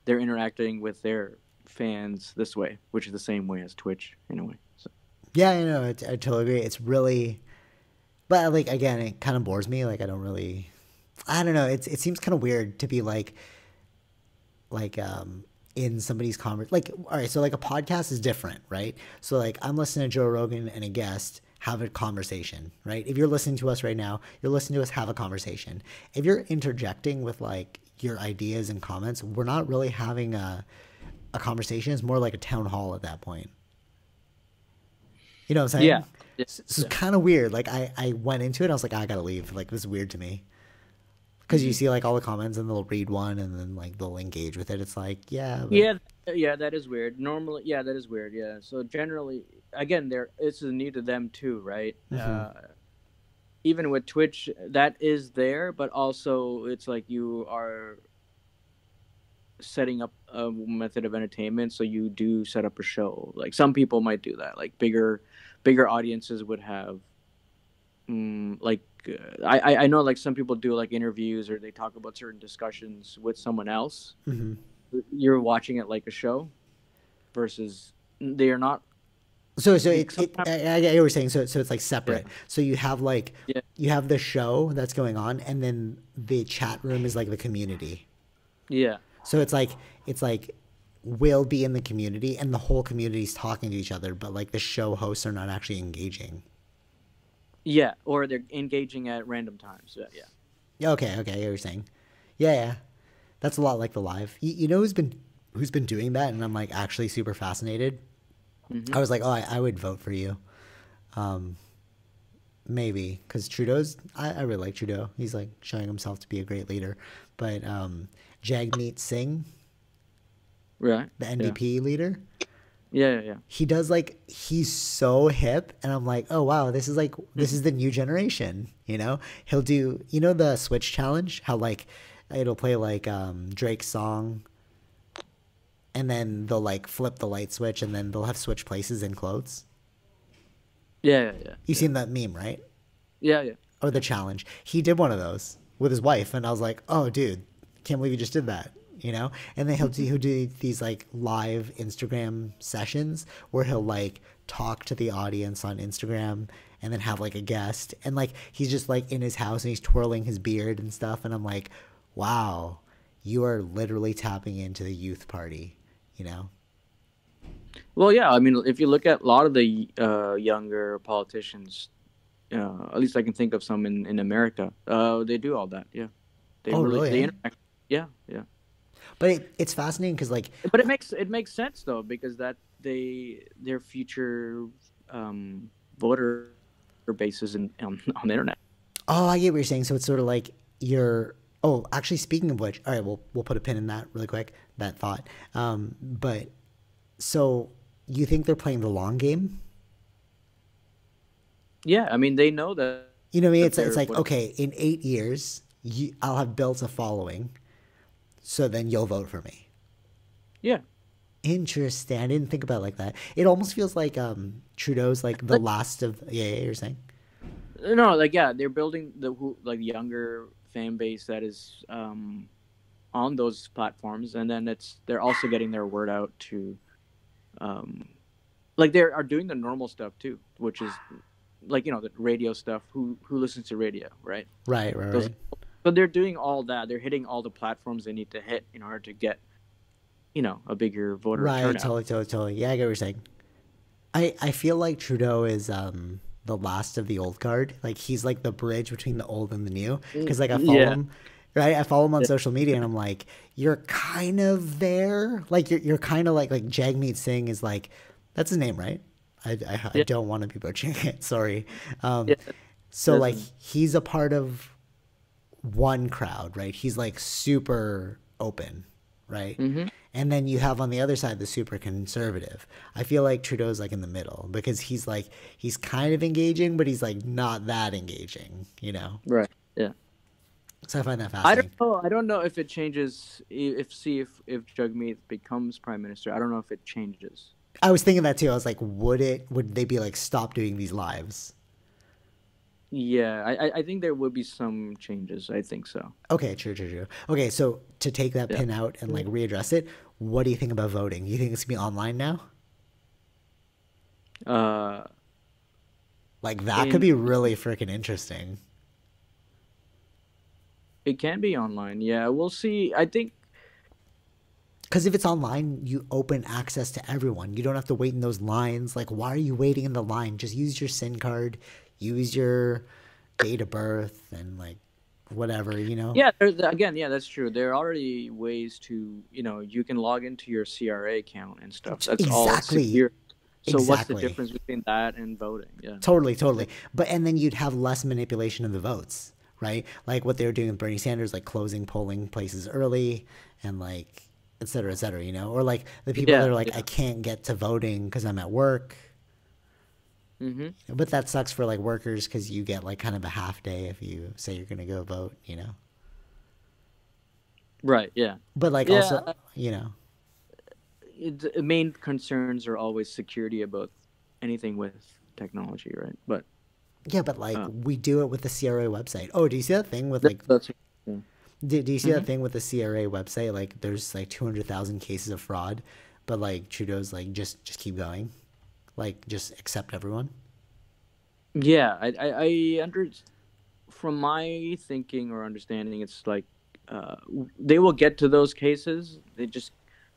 they're interacting with their fans this way, which is the same way as Twitch in a way. So Yeah, I know. I totally agree. It's really, but like, again, it kind of bores me. Like, I don't know. It seems kind of weird to be like in somebody's conversation. Like, all right, so like a podcast is different, right? So like I'm listening to Joe Rogan and a guest have a conversation, right? If you're listening to us right now, you're listening to us have a conversation. If you're interjecting with like your ideas and comments, we're not really having a conversation. It's more like a town hall at that point. You know what I'm yeah, saying? yeah, So it's yeah. kind of weird. Like I went into it, I was like, I gotta leave. Like this is weird to me. Because you Hmm. see like all the comments and they'll read one and then like they'll engage with it. It's like, yeah, but Yeah, yeah, that is weird. Normally, yeah, that is weird. Yeah. So generally, again, there it's new to them too, right? hmm Even with Twitch, that is there, but also it's like you are setting up a method of entertainment, so you do set up a show. Like some people might do that. Like bigger audiences would have, like I know like some people do like interviews or they talk about certain discussions with someone else. hmm You're watching it like a show versus they are not. So Sometimes, I get what you're saying. So it's like yeah, separate. So you have like yeah, you have the show that's going on, and then the chat room is like the community. yeah, So it's like we'll be in the community, and the whole community is talking to each other, but like the show hosts are not actually engaging. Yeah, or they're engaging at random times. Yeah, yeah. Okay, okay, I get what you're saying. Yeah, yeah. That's a lot like the live. You know who's been doing that, and I'm like actually super fascinated. Mm-hmm. I was like, oh, I would vote for you. Um, maybe because Trudeau's. I really like Trudeau. He's like showing himself to be a great leader. But Jagmeet Singh, Right. the Yeah. NDP leader, Yeah, yeah, yeah. he does like he's so hip, and I'm like, oh wow, this is the new generation. You know, he'll do the Switch challenge, how like it'll play like Drake's song, and then they'll like flip the light switch, and then they'll have switch places in clothes. Yeah, yeah, yeah, You've yeah. seen that meme, right? Yeah, yeah. Or the challenge. He did one of those with his wife, and I was like, oh dude, can't believe you just did that. And then he'll do these like live Instagram sessions where he'll like talk to the audience on Instagram and then have like a guest, and like he's just like in his house and he's twirling his beard and stuff, and I'm like, wow, you are literally tapping into the youth party, you know? Well, yeah. I mean, if you look at a lot of the younger politicians, at least I can think of some in America. They do all that. Yeah, Oh really? they Eh? interact. Yeah, yeah. But it's fascinating because like But it makes sense though, because that their future voter bases on the internet. oh, I get what you're saying. So it's sort of like you're. Oh, actually, speaking of which, all right, we'll put a pin in that really quick. That thought. But so you think they're playing the long game? Yeah, I mean they know that You know what I mean? that It's they're like what. okay, in 8 years, I'll have built a following, so then you'll vote for me. Yeah, Interesting. I didn't think about it like that. It almost feels like Trudeau's like the like last of yeah. You're saying no, like yeah, they're building like younger fan base that is on those platforms, and then they're also getting their word out to um like they are doing the normal stuff too, which is like the radio stuff. Who listens to radio, right? right, right, Those, right, but they're doing all that. They're hitting all the platforms they need to hit in order to get a bigger voter right. turnout. Totally, totally, totally. Yeah, I get what you're saying. I feel like Trudeau is the last of the old guard. Like he's like the bridge between the old and the new. Because like I follow Yeah, him, right? I follow him on yeah, social media, and I'm like, you're kind of there. Like you're kind of like Jagmeet Singh is like, that's his name, right? I yeah, don't want to be butchering it. Sorry. Um, yeah. so That's like he's a part of one crowd, right? He's like super open, right? mm-hmm. And then you have on the other side the super conservative. I feel like Trudeau's like in the middle because he's kind of engaging, but he's like not that engaging, you know? Right. Yeah. So I find that I don't fascinating. know. I don't know if it changes. If Jagmeet becomes prime minister, I don't know if it changes. I was thinking that too. I was like, would they be like stop doing these lives? Yeah, I think there will be some changes. I think so. Okay, true, true, true. Okay, so to take that Yeah. pin out and like readdress it, what do you think about voting? You think it's gonna be online now? Uh, Like that could in be really freaking interesting. It can be online. Yeah, we'll see. I think. Because if it's online, you open access to everyone. You don't have to wait in those lines. Like, why are you waiting in the line? Just use your SIN card, use your date of birth, and like whatever, you know? Yeah, again, yeah, that's true. There are already ways to, you can log into your CRA account and stuff. That's all Exactly. secure. So what's the Exactly. difference between that and voting? Yeah. Totally, totally. And then you'd have less manipulation of the votes, right? Like what they were doing with Bernie Sanders, like closing polling places early and like, et cetera, you know? Or like the people that Yeah, are like, I yeah. can't get to voting because I'm at work. Mm-hmm. But that sucks for like workers because you get like kind of a half day if you say you're going to go vote, you know? Right. Yeah. But like Yeah. also, you know, The main concerns are always security about anything with technology, right? But yeah, but like uh, we do it with the CRA website. Oh, do you see that thing with like, that's yeah. do you see Hmm. that thing with the CRA website? Like there's like 200,000 cases of fraud, but like Trudeau's like, just keep going. Like just accept everyone. Yeah. I under From my thinking or understanding, it's like they will get to those cases. They just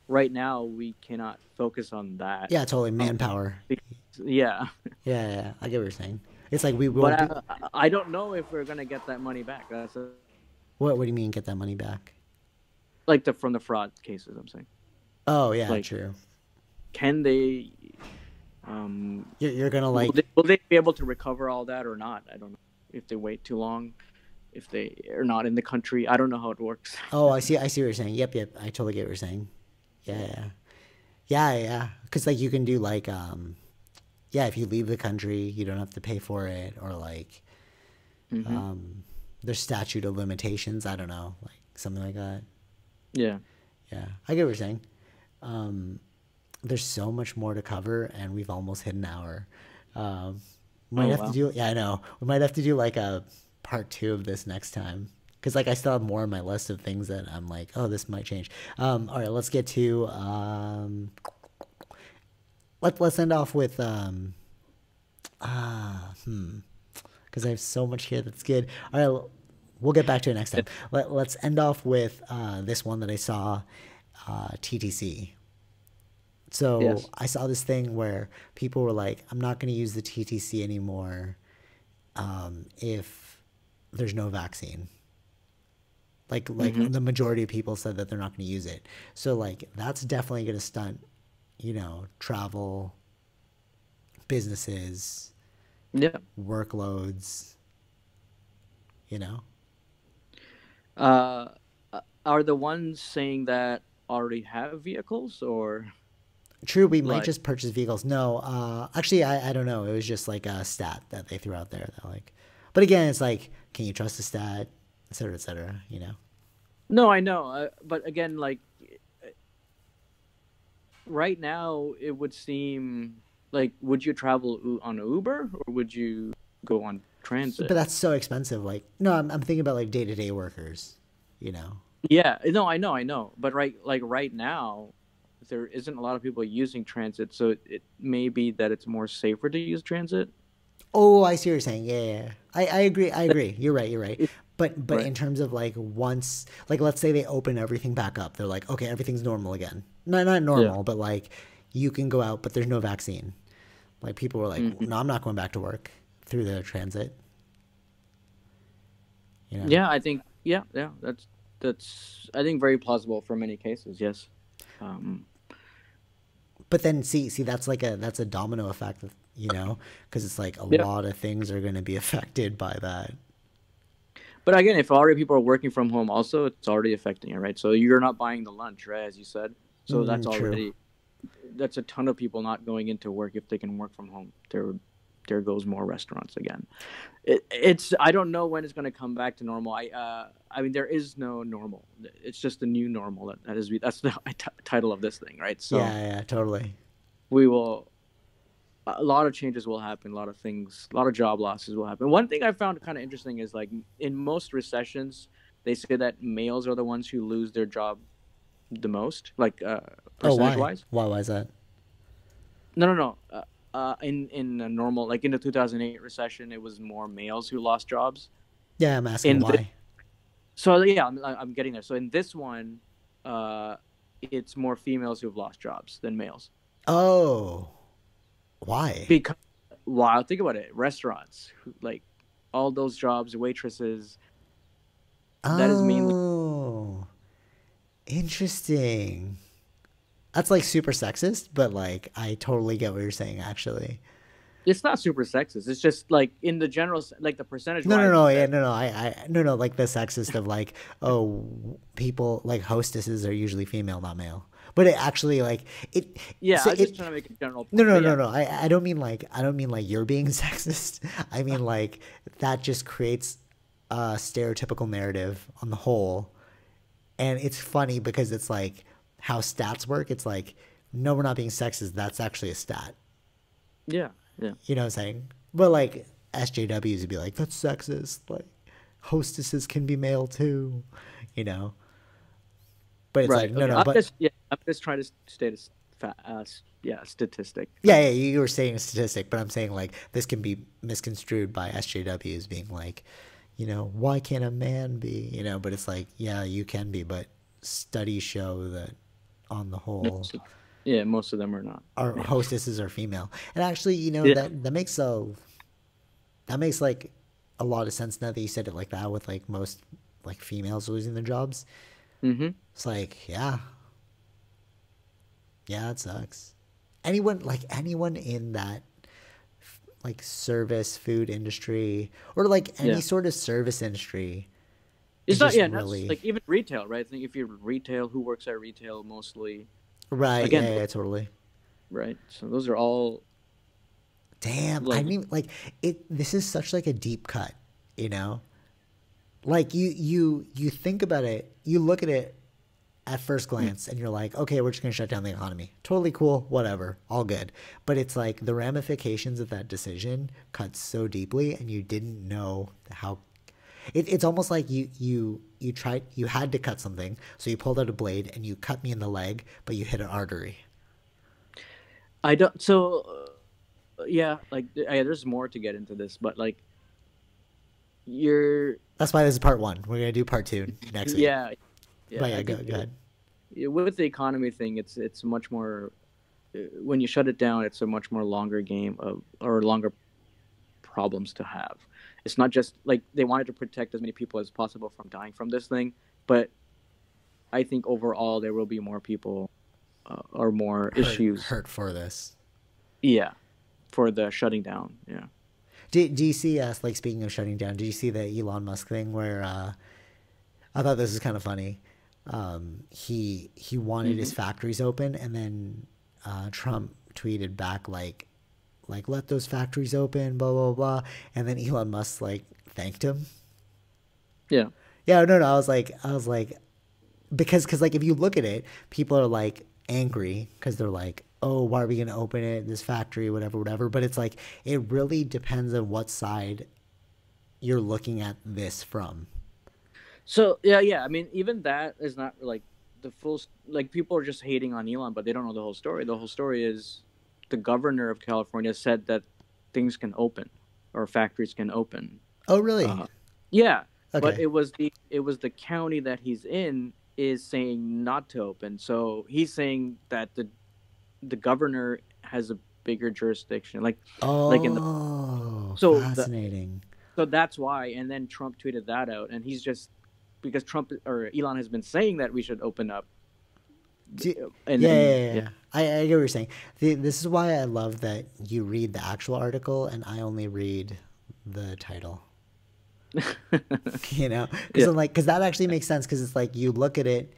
right now we cannot focus on that. Yeah, totally. Um, Manpower. because, yeah. Yeah, yeah, I get what you're saying. It's like we won't But be. I don't know if we're gonna get that money back. What do you mean get that money back? Like the from the fraud cases. I'm saying, Oh yeah, like, true. can they? Um, You're gonna like. will they be able to recover all that or not? I don't know. If they wait too long, if they are not in the country, I don't know how it works. Oh, I see what you're saying. Yep. I totally get what you're saying. Yeah. Yeah. Because like you can do like yeah, if you leave the country, you don't have to pay for it, or like Mm-hmm. there's statute of limitations. I don't know, like something like that. Yeah. Yeah, I get what you're saying. There's so much more to cover, and we've almost hit an hour. Um, might Oh have to wow. do. Yeah, I know. We might have to do like a part two of this next time. Because like I still have more on my list of things that I'm like, oh, this might change. All right, let's get to let's end off with because I have so much here that's good. All right, we'll get back to it next time. Let's end off with this one that I saw, TTC. So Yes. I saw this thing where people were like, I'm not going to use the TTC anymore if there's no vaccine. Like Mm-hmm. the majority of people said that they're not going to use it. So like that's definitely going to stunt, travel, businesses, Yeah. workloads, you know. Uh, are the ones saying that already have vehicles or True, we might like? just purchase vehicles. No, actually, I don't know. It was just like a stat that they threw out there. That like, but again, it's like, can you trust a stat, et cetera, you know? No, I know. But again, like right now, it would seem like would you travel on Uber or would you go on But transit? that's so expensive. Like, no, I'm thinking about like day to day workers, you know? Yeah, no, I know. But right now, there isn't a lot of people using transit, so it may be that it's more safer to use transit. Oh, I see what you're saying. Yeah. I agree. I agree. You're right. It, But right. in terms of like once, like let's say they open everything back up, they're like, okay, everything's normal again. Not Yeah. normal, but like you can go out, but there's no vaccine. Like people were like, Hmm. no, I'm not going back to work through the transit, you know? Yeah, I think. Yeah. That's I think very plausible for many cases. Yes. Um, But then see, that's a domino effect, because it's like a yeah. lot of things are going to be affected by that. But again, if already people are working from home, also it's already affecting it, right? So you're not buying the lunch, right? As you said, so True. that's a ton of people not going into work if they can work from home. There goes more restaurants again. It's I don't know when it's going to come back to normal. I mean there is no normal. It's just the new normal. That's the title of this thing, right? So Yeah, totally. we will a lot of changes will happen, a lot of things, a lot of job losses will happen. One thing I found kind of interesting is like in most recessions, they say that males are the ones who lose their job the most, like Oh, percentage why? wise. Why is that? No. In a normal, like in the 2008 recession, it was more males who lost jobs. Yeah, I'm asking In this, why. so yeah, I'm getting there. So in this one, uh, it's more females who've lost jobs than males. Oh, why? Because wow, think about it. Restaurants, like all those jobs, waitresses, that is mainly. Oh, interesting. That's like super sexist, but like I totally get what you're saying actually. It's not super sexist. It's just like in the general, like the percentage No, no, wise, no, it's yeah, there. no, like the sexist of like, oh, people like hostesses are usually female, not male. But it actually like it, Yeah, so I was just it, trying to make a general no, point, no, but no, yeah, no. I don't mean like you're being sexist. I mean like that just creates a stereotypical narrative on the whole, and it's funny because it's like how stats work. It's like, no, we're not being sexist. That's actually a stat. yeah, yeah. You know what I'm saying? But like SJWs would be like, that's sexist. Like hostesses can be male too, you know? But it's Right. like, no, Okay. no, but I'm just trying to state a yeah statistic. yeah, you were saying a statistic, but I'm saying like this can be misconstrued by SJWs being like, why can't a man be, but it's like, yeah, you can be, but studies show that on the whole, Most of, yeah, most of them are not our males. hostesses are female. And actually, Yeah. that makes a That makes like a lot of sense now that you said it like that, with like most like females losing their jobs. Mm-hmm. It's like, yeah, yeah, it sucks. Anyone in that like service food industry, or like any Yeah. sort of service industry, It's is not, just yeah, not just really like even retail, right? I think if you're retail, who works at retail mostly? right. Again, Yeah, yeah, totally. right? So those are all Damn, I like, didn't even like it. This is such like a deep cut, you know. Like you think about it, you look at it at first mm, glance, and you're like, okay, we're just gonna shut down the economy. Totally cool, whatever, all good. But it's like the ramifications of that decision cut so deeply, and you didn't know how. It's almost like you had to cut something, so you pulled out a blade and you cut me in the leg, but you hit an artery. I don't. So yeah, like yeah, there's more to get into this, but like you're That's why this is part one. We're gonna do part two next week. yeah, yeah. But I yeah, think go ahead. with the economy thing, it's much more when you shut it down, it's a much more longer game of or longer problems to have. It's not just like they wanted to protect as many people as possible from dying from this thing, but I think overall there will be more people or more issues. Hurt for this. Yeah, for the shutting down. Yeah. Do you see us like speaking of shutting down? Did you see the Elon Musk thing where I thought this was kind of funny? He wanted his Hmm. factories open, and then Trump tweeted back like let those factories open, blah blah blah, and then Elon Musk like thanked him. Yeah. Yeah, no, no. I was like, because like if you look at it, people are like angry because they're like, oh, why are we gonna open it, this factory, whatever, whatever. But it's like it really depends on what side you're looking at this from. So yeah, yeah. I mean, even that is not like the full. Like people are just hating on Elon, but they don't know the whole story. The whole story is the governor of California said that things can open or factories can open. Oh, really? Uh, yeah, but Okay. it was the county that he's in is saying not to open. So he's saying that the governor has a bigger jurisdiction, like in the Oh, so the fascinating. so that's why. And then Trump tweeted that out, and he's just because Trump or Elon has been saying that we should open up, Do, and yeah, yeah, then yeah, yeah, yeah. I get what you're saying. This is why I love that you read the actual article and I only read the title. You know, because yeah, I'm like, because that actually makes sense. Because it's like you look at it,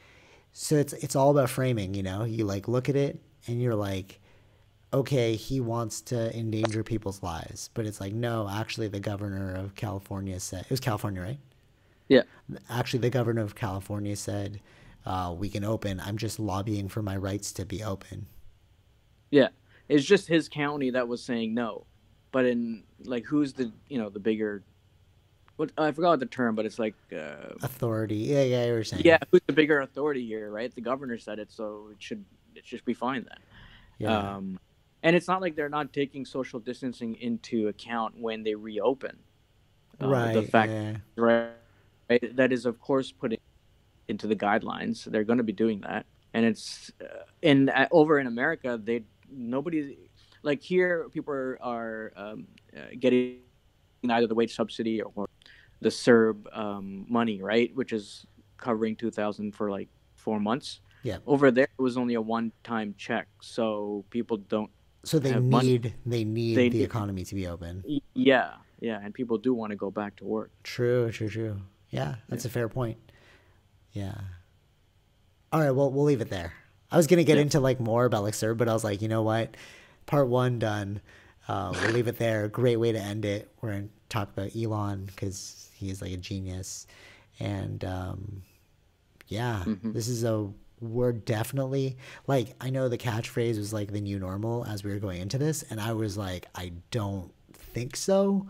so it's all about framing. You know, you like look at it and you're like, okay, he wants to endanger people's lives, but it's like, no, actually, the governor of California said it was California, right? yeah, Actually, the governor of California said we can open. I'm just lobbying for my rights to be open. yeah. It's just his county that was saying no, but in like who's the the bigger what I forgot the term, but it's like Authority. Yeah, yeah, you were saying. yeah, who's the bigger authority here, right? The governor said it, so it should be fine then. Yeah. And it's not like they're not taking social distancing into account when they reopen. The Right. fact, Yeah. right, right, that is of course putting into the guidelines. They're going to be doing that, and it's in over in America, they nobody like here. People are getting either the wage subsidy or the CERB money, right, which is covering 2,000 for like 4 months. Yeah. Over there, it was only a one-time check, so people don't So they have money. need They the economy to be open. yeah, yeah, and people do want to go back to work. True. True. True. Yeah, Yeah, that's a fair point. Yeah. All right. Well, we'll leave it there. I was gonna get yeah, into like more about like Sir, but I was like, you know what? Part one done. We'll leave it there. Great way to end it. We're gonna talk about Elon because he is like a genius, and yeah, hmm this is a we're definitely like I know the catchphrase was like the new normal as we were going into this, and I was like, I don't think so,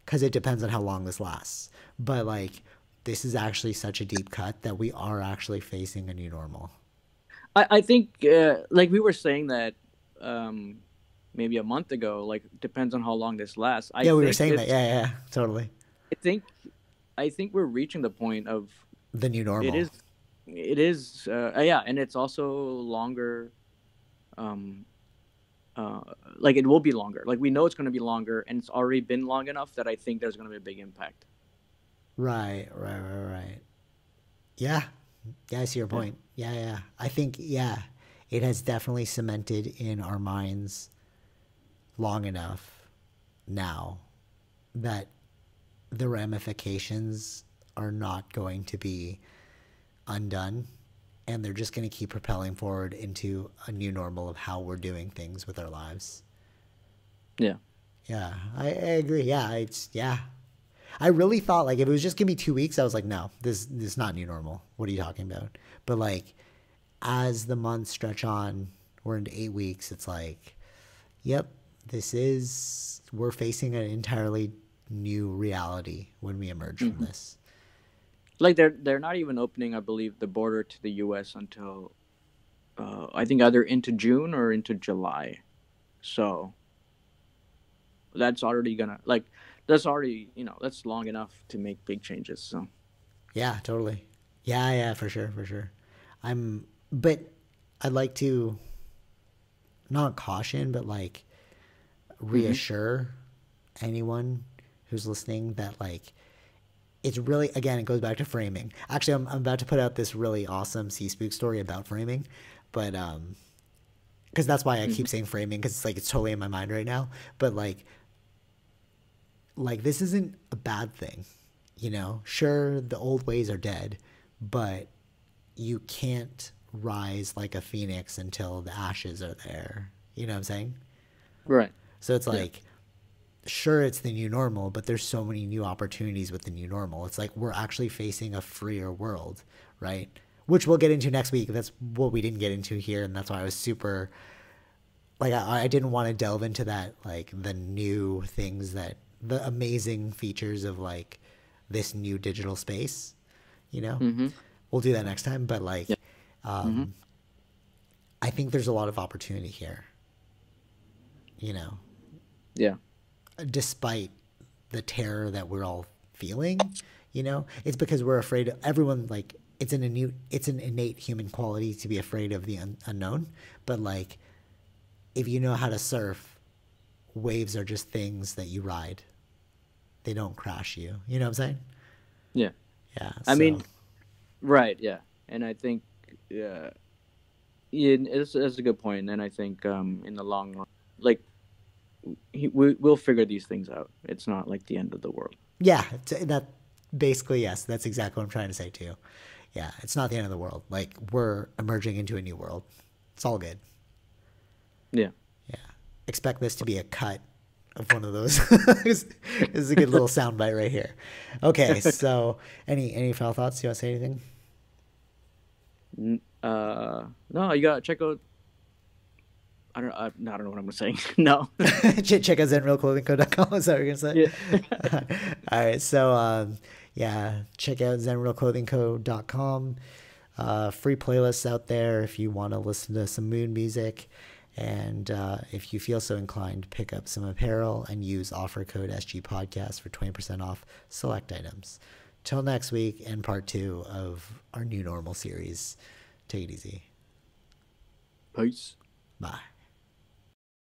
because it depends on how long this lasts. But like, this is actually such a deep cut that we are actually facing a new normal. I think like we were saying that um, maybe a month ago. Like depends on how long this lasts. Yeah, we were saying that. Yeah, yeah, yeah, totally. I think I think we're reaching the point of The new it normal. is it is yeah, and it's also longer. Um, uh, like it will be longer. Like we know it's going to be longer, and it's already been long enough that I think there's going to be a big impact. Right, right, right, right. Yeah. Yeah, I see your Yeah. point. Yeah, yeah. I think, yeah, it has definitely cemented in our minds long enough now that the ramifications are not going to be undone, and they're just going to keep propelling forward into a new normal of how we're doing things with our lives. Yeah. Yeah, I agree. Yeah, yeah. I really thought like if it was just gonna be 2 weeks, I was like, no, this is not new normal. What are you talking about? But like as the months stretch on, we're into 8 weeks. It's like, yep, we're facing an entirely new reality when we emerge from Hmm. this. Like they're not even opening, I believe, the border to the U.S. until I think either into June or into July. So that's already gonna like that's already that's long enough to make big changes. So. Yeah, totally. Yeah, yeah, for sure, for sure. But I'd like to not caution, but like Hmm. reassure anyone who's listening that like it's really, again, it goes back to framing. Actually, I'm about to put out this really awesome Sea Spook story about framing, but because that's why I Hmm. keep saying framing, because it's like it's totally in my mind right now. But like this isn't a bad thing, you know. Sure, the old ways are dead, but you can't rise like a phoenix until the ashes are there. You know what I'm saying? Right. So it's Yeah. like, sure, it's the new normal, but there's so many new opportunities with the new normal. It's like we're actually facing a freer world, right? Which we'll get into next week. That's what we didn't get into here, and that's why I was super like I didn't want to delve into that, like the new things, that the amazing features of like this new digital space. You know, Hmm. we'll do that next time. But like, Yeah. Hmm. I think there's a lot of opportunity here. You know, Yeah. despite the terror that we're all feeling, you know, it's because we're afraid of everyone. Like it's an innate human quality to be afraid of the unknown. But like, if you know how to surf, waves are just things that you ride. They don't crash you. You know what I'm saying? Yeah. Yeah. I So mean, right. Yeah. And I think, yeah, it's a good point. And I think in the long run, like we'll figure these things out. It's not like the end of the world. yeah, that basically, yes, that's exactly what I'm trying to say too. Yeah, it's not the end of the world. Like we're emerging into a new world. It's all good. Yeah. Yeah. Expect this to be a cut of one of those. This is a good little soundbite right here. Okay, so any final thoughts? You want to say anything? No, you gotta check out. I don't know what I'm saying. No. Check out zenrealclothingco.com. Is that what you're gonna say? Yeah. All right, so yeah, check out zenrealclothingco.com. Free playlists out there if you want to listen to some mood music. And if you feel so inclined, pick up some apparel and use offer code SG Podcast for 20% off select items. Till next week and part 2 of our new normal series. Take it easy. Peace. Bye.